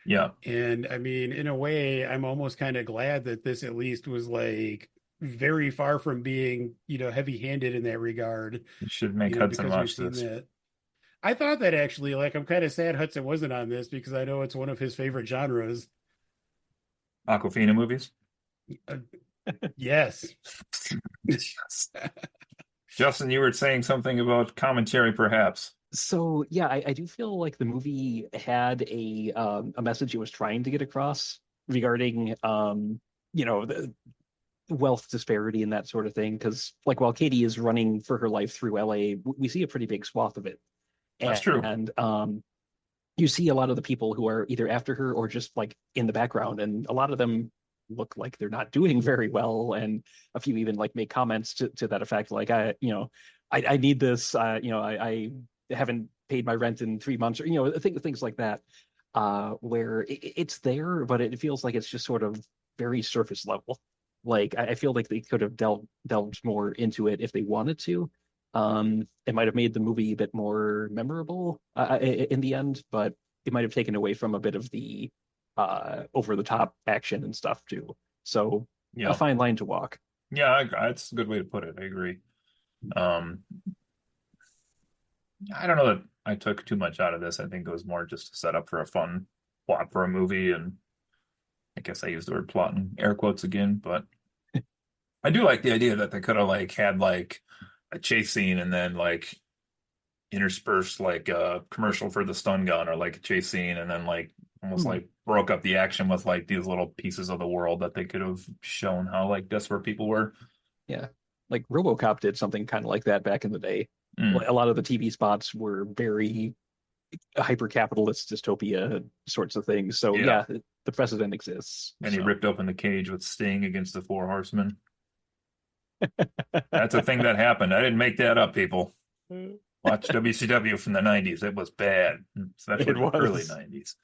Yeah, And I mean, in a way, I'm almost kind of glad that this at least was like very far from being, heavy-handed in that regard, you should make Hudson because we've watch seen this. that. I thought that actually, like, I'm kind of sad Hudson wasn't on this because I know it's one of his favorite genres. Aquafina movies. Uh, yes. Justin, you were saying something about commentary, perhaps. So yeah, I do feel like the movie had a message it was trying to get across regarding the wealth disparity and that sort of thing. Because like while Katie is running for her life through LA, we see a pretty big swath of it, That's true. and you see a lot of the people who are either after her or just like in the background, and a lot of them look like they're not doing very well, and a few even like make comments to that effect, like I need this, I haven't paid my rent in 3 months, or things like that, where it's there, but it feels like it's just sort of very surface level. Like I feel like they could have delved more into it if they wanted to. It might have made the movie a bit more memorable in the end, but it might have taken away from a bit of the over the top action and stuff too. So a Yeah, fine line to walk. yeah, that's a good way to put it. I agree. Um, I don't know that I took too much out of this. I think it was more just to set up for a fun plot for a movie, and I guess I used the word plot in air quotes again, but I do like the idea that they could have like had like a chase scene and then like interspersed like a commercial for the stun gun, or like a chase scene and then like almost Hmm. like broke up the action with like these little pieces of the world that they could have shown how like desperate people were. Yeah, like RoboCop did something kind of like that back in the day. Mm, Like, a lot of the TV spots were very hyper capitalist dystopia sorts of things. So yeah. yeah, the precedent exists. And he So ripped open the cage with Sting against the Four Horsemen. That's a thing that happened. I didn't make that up, people. Watch WCW from the 90s. It was bad, especially it the early was. 90s.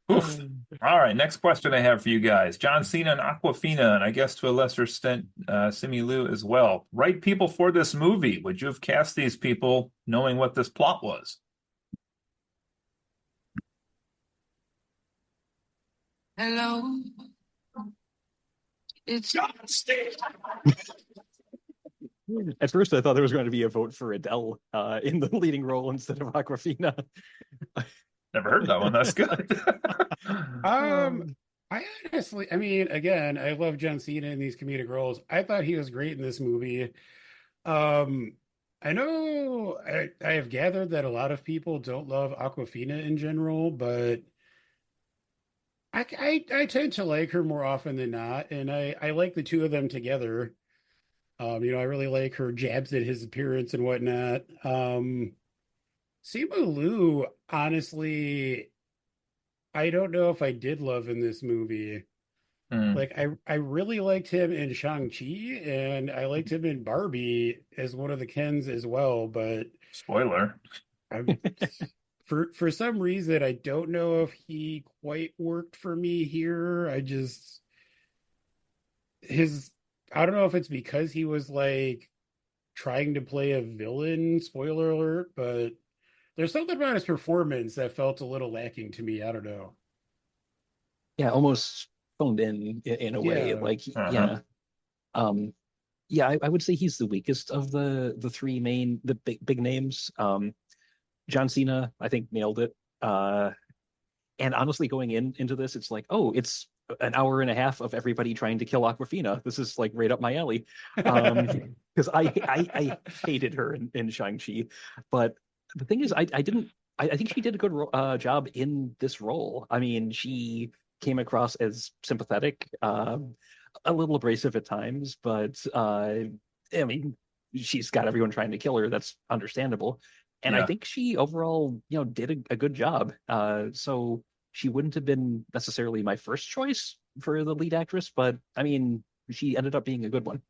Oof. All right, next question I have for you guys. John Cena and Aquafina, and I guess to a lesser extent, Simu Liu as well. Right people for this movie. Would you have cast these people knowing what this plot was? Hello, it's John Steve. At first, I thought there was going to be a vote for Adele in the leading role instead of Aquafina. Never heard that one. That's good. I honestly, I mean, again, I love John Cena in these comedic roles. I thought he was great in this movie. Um, I know I have gathered that a lot of people don't love Aquafina in general, but I tend to like her more often than not, and I like the two of them together. I really like her jabs at his appearance and whatnot. Simu Liu, honestly, I don't know if I did love in this movie. Hmm. Like I really liked him in Shang-Chi and I liked him in Barbie as one of the Kens as well, but Spoiler. I'm for some reason I don't know if he quite worked for me here. His I don't know if it's because he was like trying to play a villain, spoiler alert, but there's something about his performance that felt a little lacking to me. I don't know. Yeah, almost phoned in a way. Yeah. Like, Uh-huh. yeah. Um, yeah, I would say he's the weakest of the three main the big names. John Cena, I think nailed it. And honestly, going into this, it's like, oh, it's an hour and a half of everybody trying to kill Aquafina. This is like right up my alley. Because I hated her in Shang-Chi. But the thing is, I didn't I think she did a good job in this role. I mean, she came across as sympathetic, a little abrasive at times, but I mean, she's got everyone trying to kill her. That's understandable. And I Yeah. think she overall, did a good job. So she wouldn't have been necessarily my first choice for the lead actress, but I mean, she ended up being a good one.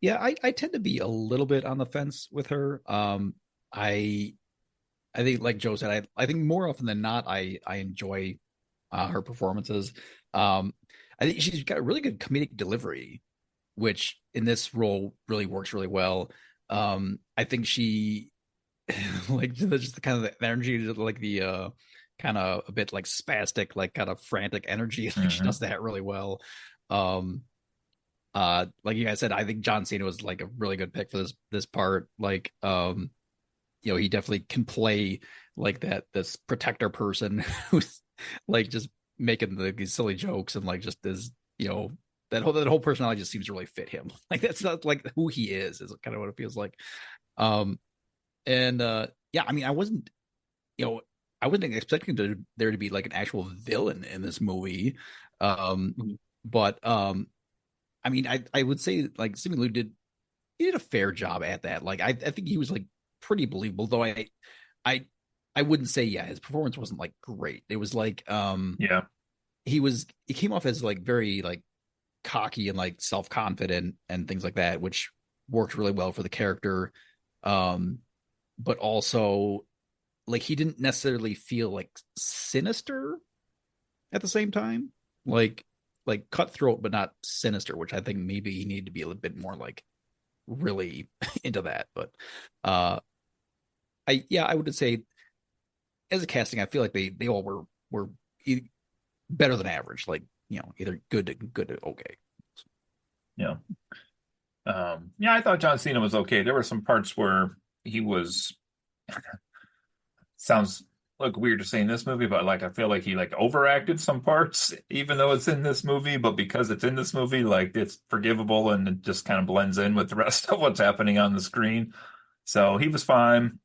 Yeah, I tend to be a little bit on the fence with her. I I think, like Joe said, I think more often than not, I enjoy her performances. Um, I think she's got a really good comedic delivery, which in this role really works really well. I think she like just the kind of the energy, like the kind of a bit like spastic, like kind of frantic energy. Like she Hmm. does that really well. Um, like you guys said, I think John Cena was like a really good pick for this part. Like, he definitely can play like this protector person who's like just making these silly jokes and like just is that whole personality just seems to really fit him. Like that's not like who he is kind of what it feels like. Um, and yeah, I mean, you know I wasn't expecting there to be like an actual villain in this movie. Um, Mhm. but I mean, I would say like Simu Liu he did a fair job at that. Like I think he was like pretty believable, though I I wouldn't say yeah, his performance wasn't like great. It was like Yeah. he came off as like very like cocky and like self-confident and things like that, which worked really well for the character. Um but also like he didn't necessarily feel like sinister at the same time. Like cutthroat but not sinister, which I think maybe he needed to be a little bit more like really into that. But I would say as a casting, I feel like they all were better than average, like either good to okay. Yeah. Yeah, I thought John Cena was okay. There were some parts where he was sounds look weird to say in this movie, but like I feel like he like overacted some parts, even though it's in this movie. But because it's in this movie, like it's forgivable and it just kind of blends in with the rest of what's happening on the screen. So he was fine.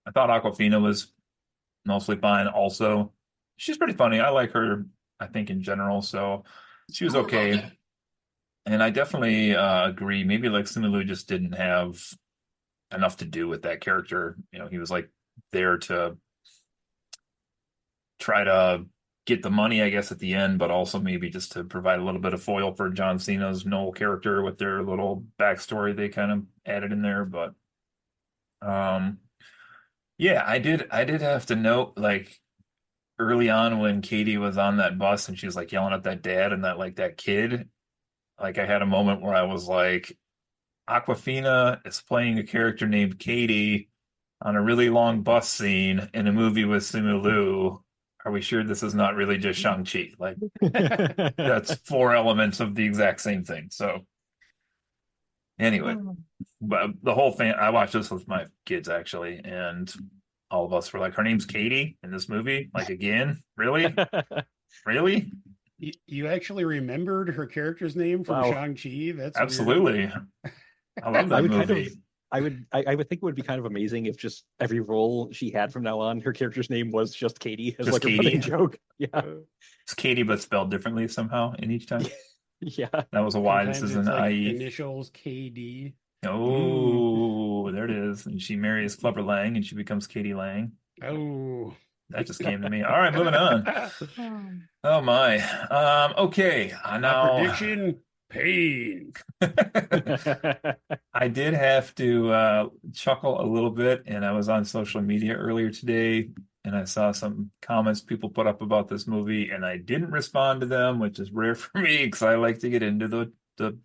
I thought Aquafina was mostly fine. Also, she's pretty funny. I like her. I think in general, so she was okay. And I definitely agree. Maybe like Simu just didn't have enough to do with that character. He was like there to try to get the money, I guess, at the end, but also maybe just to provide a little bit of foil for John Cena's Noel character with their little backstory they kind of added in there. But um, yeah, I did have to note like early on when Katie was on that bus and she was like yelling at that dad and that kid. Like I had a moment where I was like, Aquafina is playing a character named Katie on a really long bus scene in a movie with Simu Liu. Are we sure this is not really just Shang-Chi? Like that's four elements of the exact same thing. So anyway, but the whole thing, I watched this with my kids actually, and all of us were like, her name's Katie in this movie. Like again, really? Really? You actually remembered her character's name from Wow. Shang-Chi? That's weird. Absolutely. I love I that would kind of movie. I would think it would be kind of amazing if just every role she had from now on, her character's name was just Katie as Just like a running Katie. joke. Yeah. It's Katie, but spelled differently somehow in each time. Yeah. That was a Y. This Sometimes is it's an like IE. initials KD. Oh, there it is. And she marries Clubber Lang and she becomes Katie Lang. Oh. That just came to me. All right, moving on. Oh my. Okay. My Now prediction, pain. I did have to chuckle a little bit, and I was on social media earlier today, and I saw some comments people put up about this movie, and I didn't respond to them, which is rare for me because I like to get into the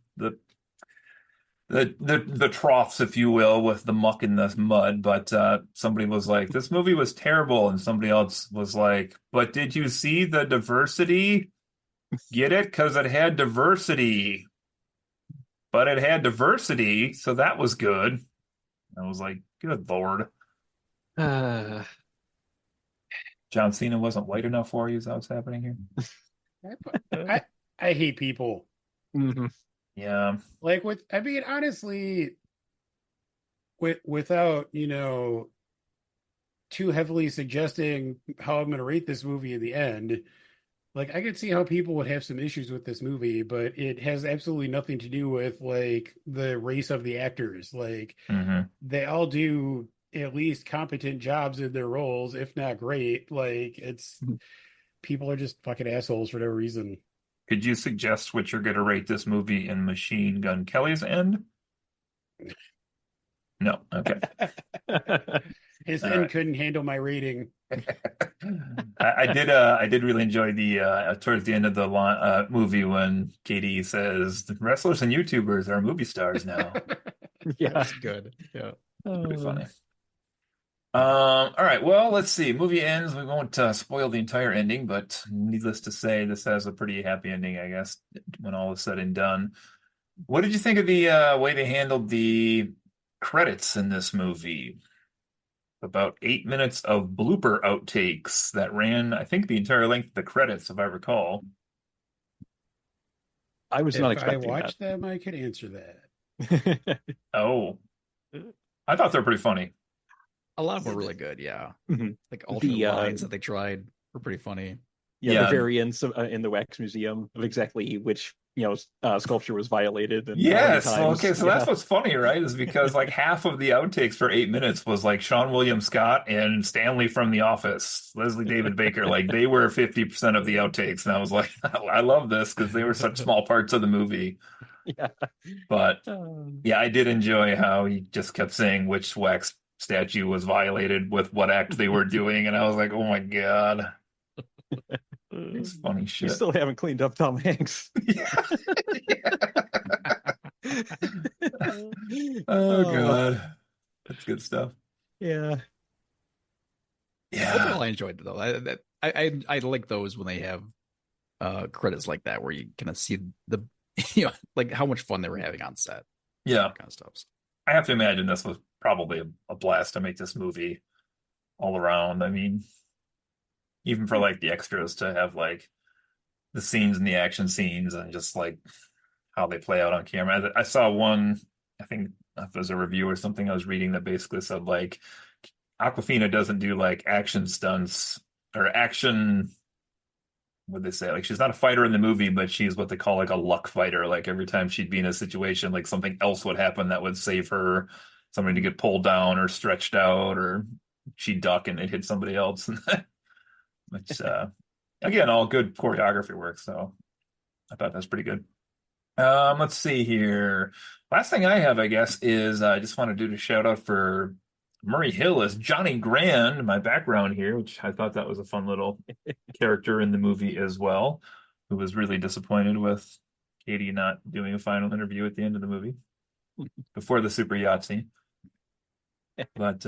troughs, if you will, with the muck and the mud. But somebody was like, "This movie was terrible," and somebody else was like, "But did you see the diversity? Get it? Because it had diversity." But it had diversity, so that was good. I was like, good Lord. Uh, John Cena wasn't white enough for you. Is that what's happening here? I hate people. mhm. Yeah. Like honestly, without, too heavily suggesting how I'm going to rate this movie in the end, like I could see how people would have some issues with this movie, but it has absolutely nothing to do with like the race of the actors. Like hmm they all do at least competent jobs in their roles, if not great. Like it's people are just fucking assholes for no reason. Could you suggest what you're going to rate this movie in Machine Gun Kelly's end? No. Okay. His All end right. couldn't handle my rating. I did really enjoy the towards the end of the movie when Katie says wrestlers and YouTubers are movie stars now. Yeah. That's good. Yeah. Pretty funny. All right. Well, let's see. Movie ends. We won't spoil the entire ending, but needless to say, this has a pretty happy ending, I guess, when all is said and done. What did you think of the way they handled the credits in this movie? About 8 minutes of blooper outtakes that ran, I think, the entire length of the credits, if I recall. I was not If I expecting watched them, I could answer that. that. Oh, I thought they were pretty funny. A lot of them were really good. Yeah. Mhm. Like alternate The lines that they tried were pretty funny. yeah, Yeah. the variants in the wax museum of exactly which sculpture was violated and how many Yes. Well, times. okay. So that's what's funny, right? Is because like half of the outtakes for 8 minutes was like Sean William Scott and Stanley from The Office, Leslie David Baker. Like they were 50% of the outtakes. And I was like, I love this because they were such small parts of the movie. Yeah. But Um, yeah, I did enjoy how he just kept saying which wax statue was violated with what act they were doing. And I was like, oh my God. It's funny you shit. still haven't cleaned up Tom Hanks. Oh God. That's good stuff. Yeah. Yeah. Overall, I enjoyed it though. I like those when they have credits like that where you kind of see the like how much fun they were having on set. Yeah. That kind of stuff. I have to imagine this was probably a blast to make this movie all around. I mean, even for like the extras to have like the scenes and the action scenes and just like how they play out on camera. I saw one, I think if it was a review or something I was reading that basically said like Aquafina doesn't do like action stunts or action. What they say? Like she's not a fighter in the movie, but she's what they call like a luck fighter. Like every time she'd be in a situation, like something else would happen that would save her, somebody to get pulled down or stretched out, or she'd duck and it hit somebody else. Which again, all good choreography work. So I thought that's pretty good. Let's see here. Last thing I have, I guess, is I just want to do a shout out for Murray Hill as Johnny Grand, my background here, which I thought that was a fun little character in the movie as well, who was really disappointed with Katie not doing a final interview at the end of the movie before the super Yahtzee. But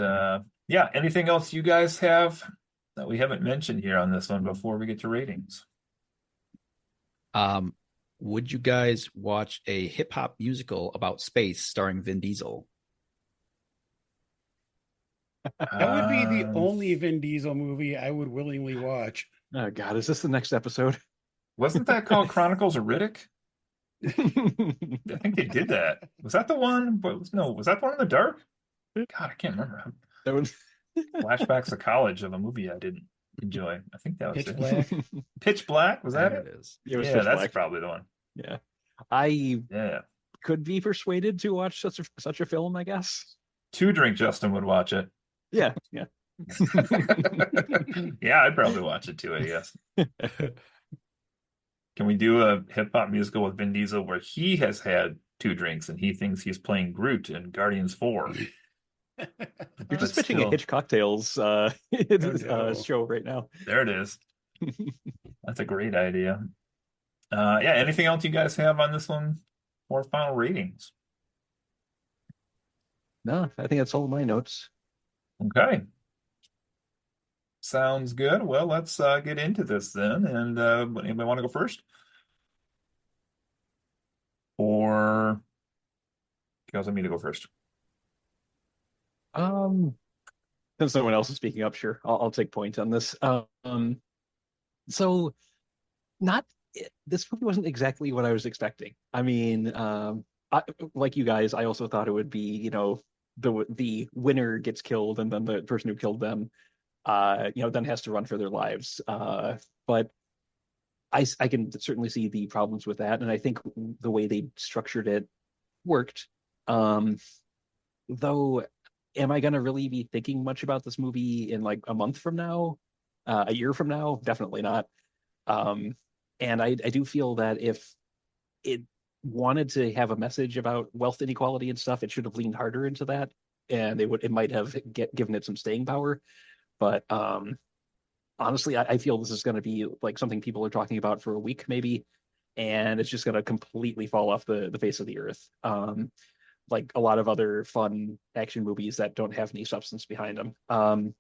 yeah, anything else you guys have that we haven't mentioned here on this one before we get to ratings? Would you guys watch a hip hop musical about space starring Vin Diesel? That would be the only Vin Diesel movie I would willingly watch. Oh God, is this the next episode? Wasn't that called Chronicles of Riddick? I think they did that. Was that the one? No, was that the one in the dark? God, I can't remember. That was Flashbacks of college of a movie I didn't enjoy. I think that was Pitch it. Black. Pitch Black? Was that There it? it is. it was Yeah, Pitch that's Black. probably the one. Yeah. I Yeah. could be persuaded to watch such a film, I guess. 2 Drink Justin would watch it. Yeah. Yeah, I'd probably watch it too, I guess. Can we do a hip hop musical with Vin Diesel where he has had 2 drinks and he thinks he's playing Groot in Guardians 4? You're But just pitching a still- Hitch Cocktails no. show right now. There it is. That's a great idea. Yeah, anything else you guys have on this one for final ratings? No, I think that's all my notes. Okay. Sounds good. Well, let's get into this then. And anybody want to go first? Or you guys want me to go first? Since no one else is speaking up, sure, I'll take point on this. So not this movie wasn't exactly what I was expecting. I mean, like you guys, I also thought it would be, the winner gets killed and then the person who killed them, then has to run for their lives. But I can certainly see the problems with that, and I think the way they structured it worked. Though, am I gonna really be thinking much about this movie in like a month from now, a year from now? Definitely not. And I do feel that if it wanted to have a message about wealth inequality and stuff, it should have leaned harder into that, and it might have given it some staying power. But honestly, I feel this is going to be like something people are talking about for a week maybe, and it's just going to completely fall off the face of the earth. Like a lot of other fun action movies that don't have any substance behind them.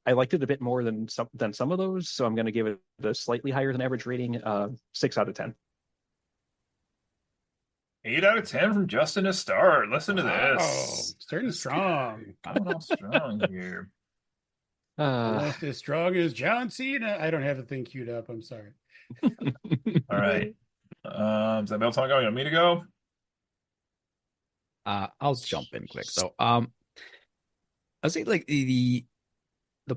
I liked it a bit more than some of those, so I'm going to give it a slightly higher than average rating, 6 out of 10. 8 out of 10 from Justin to start. Listen to Wow, this. starting strong. I'm all strong here. Almost as strong as John Cena. I don't have the thing queued up. I'm sorry. All right. Is that else going? You want me to go? I'll jump in quick. So, I say like the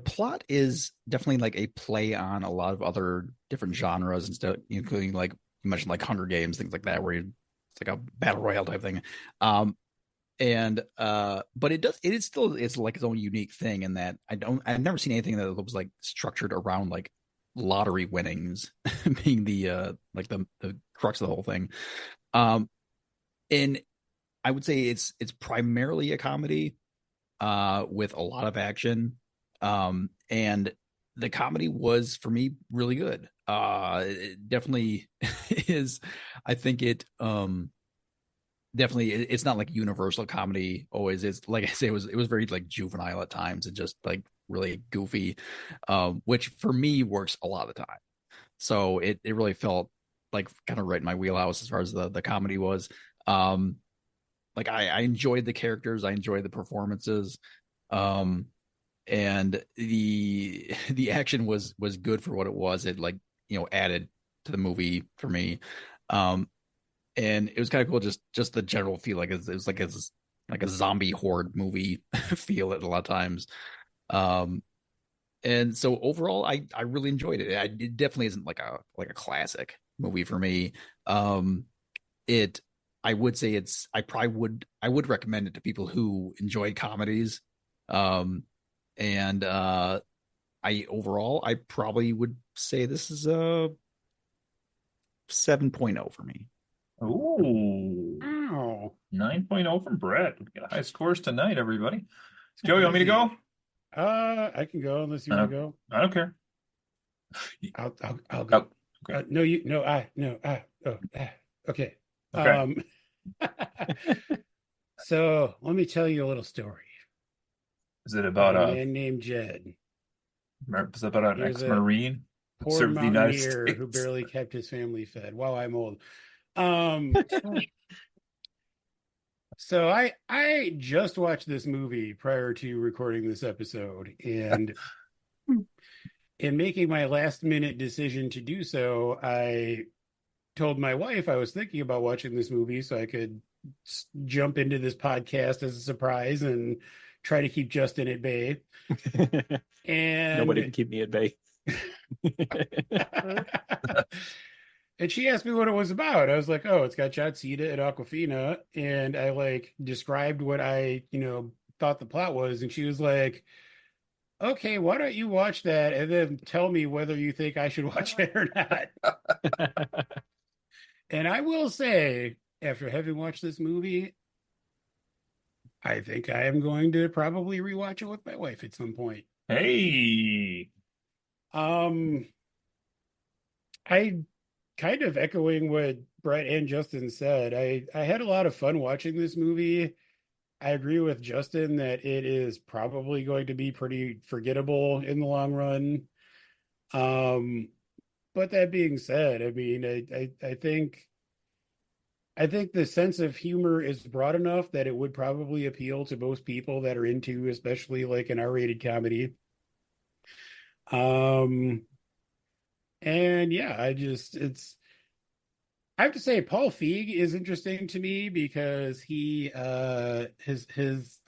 plot is definitely like a play on a lot of other different genres and stuff, including like you mentioned like Hunger Games, things like that, where it's like a battle royale type thing. But it is still it's like its own unique thing in that I've never seen anything that was like structured around like lottery winnings being the like the crux of the whole thing. And I would say it's primarily a comedy with a lot of action. And the comedy was for me really good. It definitely is. I think it definitely it's not like universal comedy always. It's like I say, it was very like juvenile at times and just like really goofy, which for me works a lot of the time. So it really felt like kind of right in my wheelhouse as far as the comedy was. Like I enjoyed the characters, I enjoyed the performances, and the action was good for what it was. It like added to the movie for me, and it was kind of cool just the general feel like it was like a zombie horde movie feel it a lot of times. And so overall, I really enjoyed it. It definitely isn't like a classic movie for me. I would say I would recommend it to people who enjoy comedies. I probably would say this is a 7.0 for me. Ooh. Wow. 9.0 from Brett. We got high scores tonight, everybody. Joe, you want me to go? I can go unless you want to go. I don't care. I'll go. Oh, okay. Okay. Okay. So let me tell you a little story. Is it about a a man named Jed? Is it about an Here's a ex-Marine? Poor Served the United mountaineer who States. barely kept his family fed. Wow, I'm old. So I just watched this movie prior to recording this episode, and in making my last minute decision to do so, I told my wife I was thinking about watching this movie so I could jump into this podcast as a surprise and try to keep Justin at bay. And nobody can keep me at bay. And she asked me what it was about. I was like, "Oh, it's got John Cena and Aquafina," and I like described what I, thought the plot was, and she was like, "Okay, why don't you watch that and then tell me whether you think I should watch it or not?" And I will say, after having watched this movie, I think I am going to probably rewatch it with my wife at some point. Hey, Um, I kind of echoing what Brett and Justin said. I had a lot of fun watching this movie. I agree with Justin that it is probably going to be pretty forgettable in the long run. Um, but that being said, I mean, I think the sense of humor is broad enough that it would probably appeal to most people that are into, especially like an R-rated comedy. Um, and yeah, I have to say Paul Feig is interesting to me because his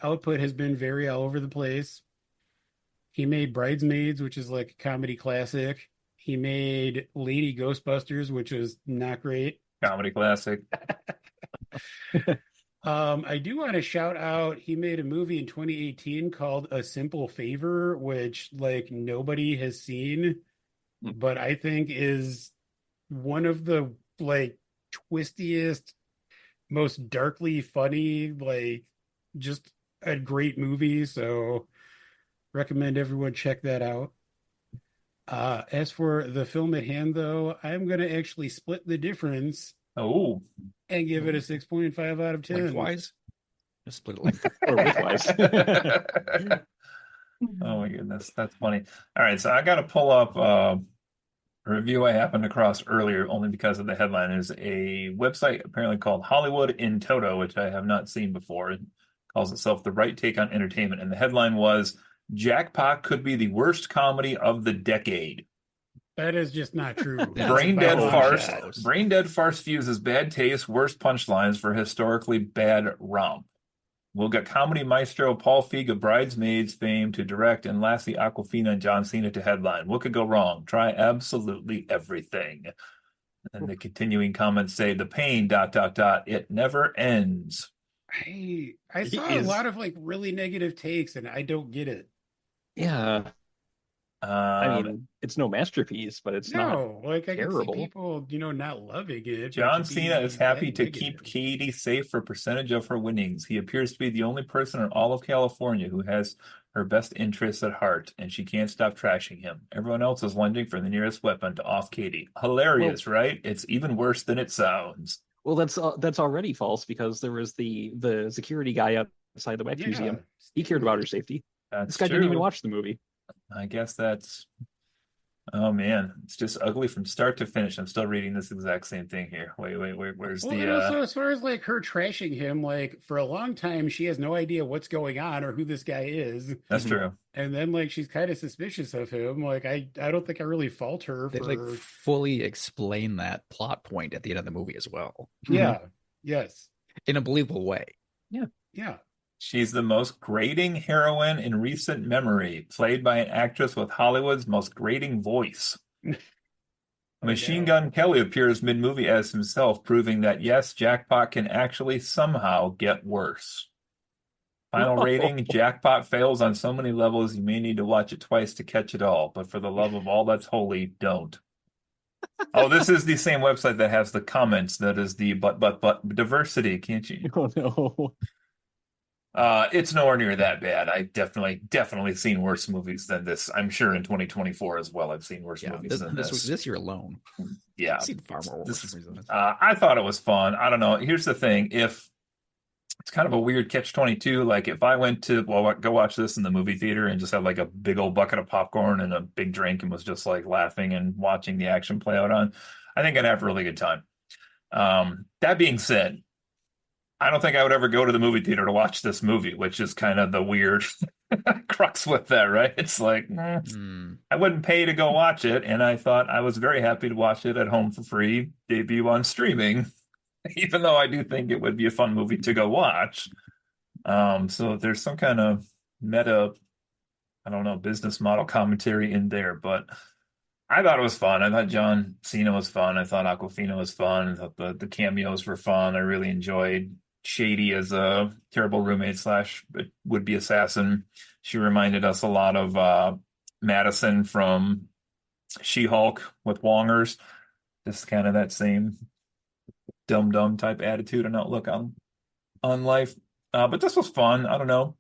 output has been very all over the place. He made Bridesmaids, which is like a comedy classic. He made Lady Ghostbusters, which was not great. comedy classic. I do want to shout out, he made a movie in 2018 called A Simple Favor, which like nobody has seen, but I think is one of the like twistiest, most darkly funny, like just a great movie. So recommend everyone check that out. As for the film at hand, though, I'm going to actually split the difference Oh, and give it a 6.5 out of 10. Lengthwise, just split it like Or widthwise. oh my goodness, that's funny. All right, so I got to pull up a review I happened across earlier only because of the headline. There's a website apparently called Hollywood in Toto, which I have not seen before. It calls itself The Right Take on Entertainment, and the headline was Jackpot could be the worst comedy of the decade. That is just not true. That's Brain dead about farce. shadows. Brain dead farce fuses bad taste, worst punchlines for historically bad romp. We'll get comedy maestro Paul Feig of Bridesmaids fame to direct, and lastly Aquafina and John Cena to headline. What could go wrong? Try absolutely everything. And the continuing comments say the pain ... It never ends. I saw a lot of like really negative takes and I don't get it. Yeah. I Um, mean, it's no masterpiece, but it's not No, like I can see terrible. people, not loving it, but John to be Cena is happy that to negative. keep Katie safe for percentage of her winnings. He appears to be the only person in all of California who has her best interests at heart, and she can't stop trashing him. Everyone else is lunging for the nearest weapon to off Katie. Hilarious, right? It's even worse than it sounds. Well, that's already false because there was the security guy outside the wax Yeah, museum. He cared about her safety. That's This guy true. didn't even watch the movie. I guess that's. Oh man, it's just ugly from start to finish. I'm still reading this exact same thing here. Wait. Where's Well, and also as far as like her trashing him, like for a long time she has no idea what's going on or who this guy is. That's true. And then like she's kind of suspicious of him. Like I don't think I really fault her They for like fully explain that plot point at the end of the movie as well, yeah. Yes. in a believable way. Yeah. She's the most grating heroine in recent memory, played by an actress with Hollywood's most grating voice. Machine Gun Kelly appears mid-movie as himself, proving that yes, Jackpot can actually somehow get worse. Final rating, Jackpot fails on so many levels you may need to watch it twice to catch it all, but for the love of all that's holy, don't. Oh, this is the same website that has the comments that is the but diversity, can't you? Oh no. It's nowhere near that bad. I definitely seen worse movies than this. I'm sure in 2024 as well, I've seen worse Yeah, movies than this. this year alone, Yeah, I've seen far more this worse is. movies than this. I thought it was fun. I don't know. Here's the thing: if it's kind of a weird catch-22, like if I went to go watch this in the movie theater and just had like a big old bucket of popcorn and a big drink and was just like laughing and watching the action play out on, I think I'd have a really good time. That being said, I don't think I would ever go to the movie theater to watch this movie, which is kind of the weird crux with that, right? It's like, I wouldn't pay to go watch it, and I thought I was very happy to watch it at home for free, debut on streaming, even though I do think it would be a fun movie to go watch. So there's some kind of meta, I don't know, business model commentary in there, but I thought it was fun. I thought John Cena was fun. I thought Aquafina was fun. I thought the cameos were fun. I really enjoyed Shady as a terrible roommate slash would-be assassin. She reminded us a lot of Madison from She-Hulk with Wongers. Just kind of that same dumb type attitude and outlook on life. But this was fun. I don't know.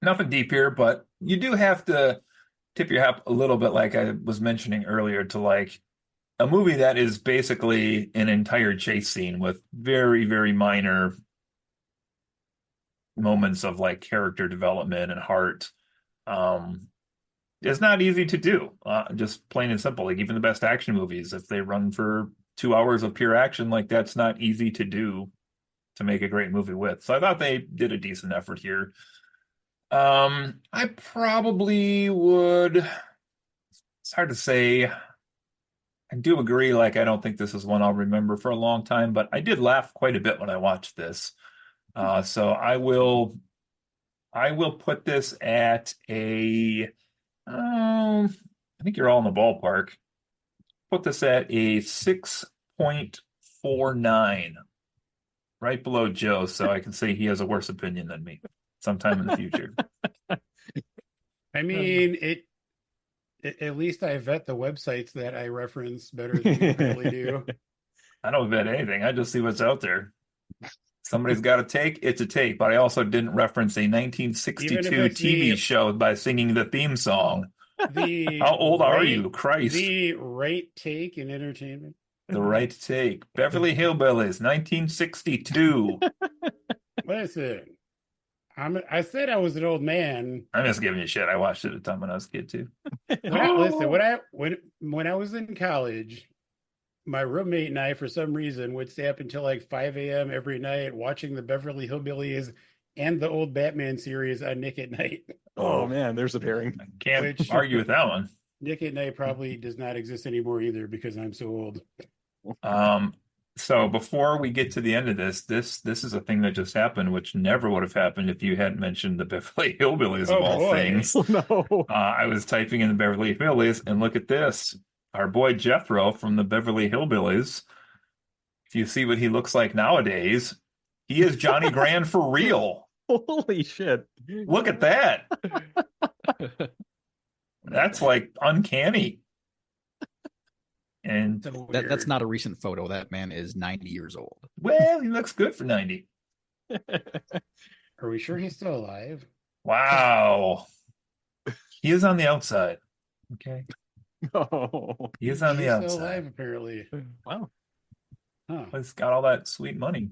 Nothing deep here, but you do have to tip your hat a little bit, like I was mentioning earlier, to like a movie that is basically an entire chase scene with very, very minor moments of like character development and heart. It's not easy to do, just plain and simple. Like even the best action movies, if they run for 2 hours of pure action, like that's not easy to do to make a great movie with. So I thought they did a decent effort here. I probably would. It's hard to say. I do agree. Like, I don't think this is one I'll remember for a long time, but I did laugh quite a bit when I watched this. So I will put this at a. I think you're all in the ballpark. Put this at a 6.49, right below Joe, so I can say he has a worse opinion than me sometime in the future. I mean, at least I vet the websites that I reference better than you really do. I don't vet anything. I just see what's out there. Somebody's got a take, it's a take. But I also didn't reference a 1962 TV show by singing the theme song. How old are you? Christ. The right take in entertainment. The right take. Beverly Hillbillies, 1962. Listen, I said I was an old man. I'm just giving you shit. I watched it at the time when I was a kid too. When I was in college, my roommate and I, for some reason, would stay up until like 5 a.m. every night watching the Beverly Hillbillies and the old Batman series on Nick at Night. Oh man, there's a pairing. Can't argue with that one. Nick at Night probably does not exist anymore either because I'm so old. So before we get to the end of this is a thing that just happened, which never would have happened if you hadn't mentioned the Beverly Hillbillies of all things. No. I was typing in the Beverly Hillbillies, and look at this. Our boy Jethro from the Beverly Hillbillies. If you see what he looks like nowadays, he is Johnny Grand for real. Holy shit. Look at that. That's like uncanny. And that's not a recent photo. That man is 90 years old. Well, he looks good for 90. Are we sure he's still alive? Wow. He is on the outside. Okay. Oh, he is on the outside. Still alive, apparently. Wow. Huh. He's got all that sweet money.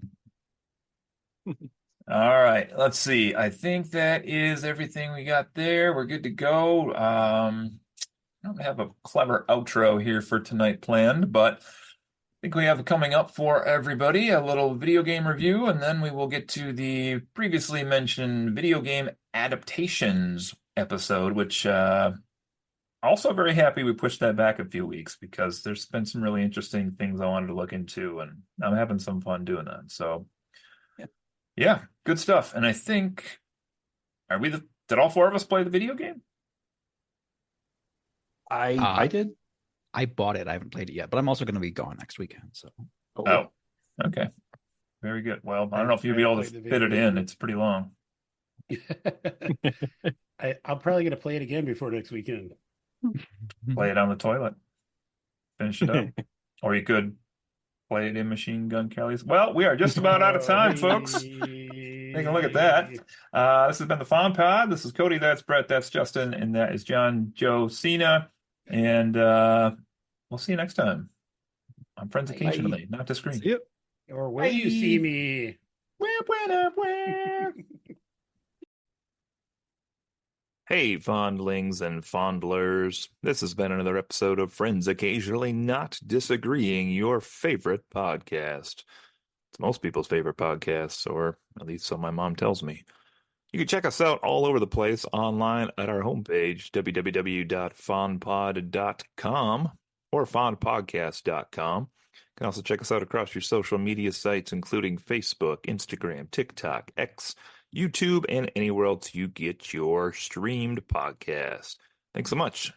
All right. Let's see. I think that is everything we got there. We're good to go. I don't have a clever outro here for tonight planned, but I think we have coming up for everybody a little video game review, and then we will get to the previously mentioned video game adaptations episode, which also very happy we pushed that back a few weeks because there's been some really interesting things I wanted to look into, and I'm having some fun doing that. So, yeah, good stuff. And I think, did all four of us play the video game? I did. I bought it. I haven't played it yet, but I'm also going to be gone next weekend. So. Oh, okay. Very good. Well, I don't know if you'll be able to fit it in. It's pretty long. I'm probably going to play it again before next weekend. Play it on the toilet. Finish it up. Or you could play it in Machine Gun Kelly's. Well, we are just about out of time, folks. Take a look at that. This has been the Fawn Pod. This is Cody. That's Brett. That's Justin. And that is John, Joe, Cena. And we'll see you next time on Friends Occasionally, not to screen. Yep. Or will you see me? Hey, fondlings and fondlers. This has been another episode of Friends Occasionally Not Disagreeing, your favorite podcast. It's most people's favorite podcast, or at least so my mom tells me. You can check us out all over the place online at our homepage, www.fondpod.com or fondpodcast.com. You can also check us out across your social media sites, including Facebook, Instagram, TikTok, X, YouTube, and anywhere else you get your streamed podcast. Thanks so much.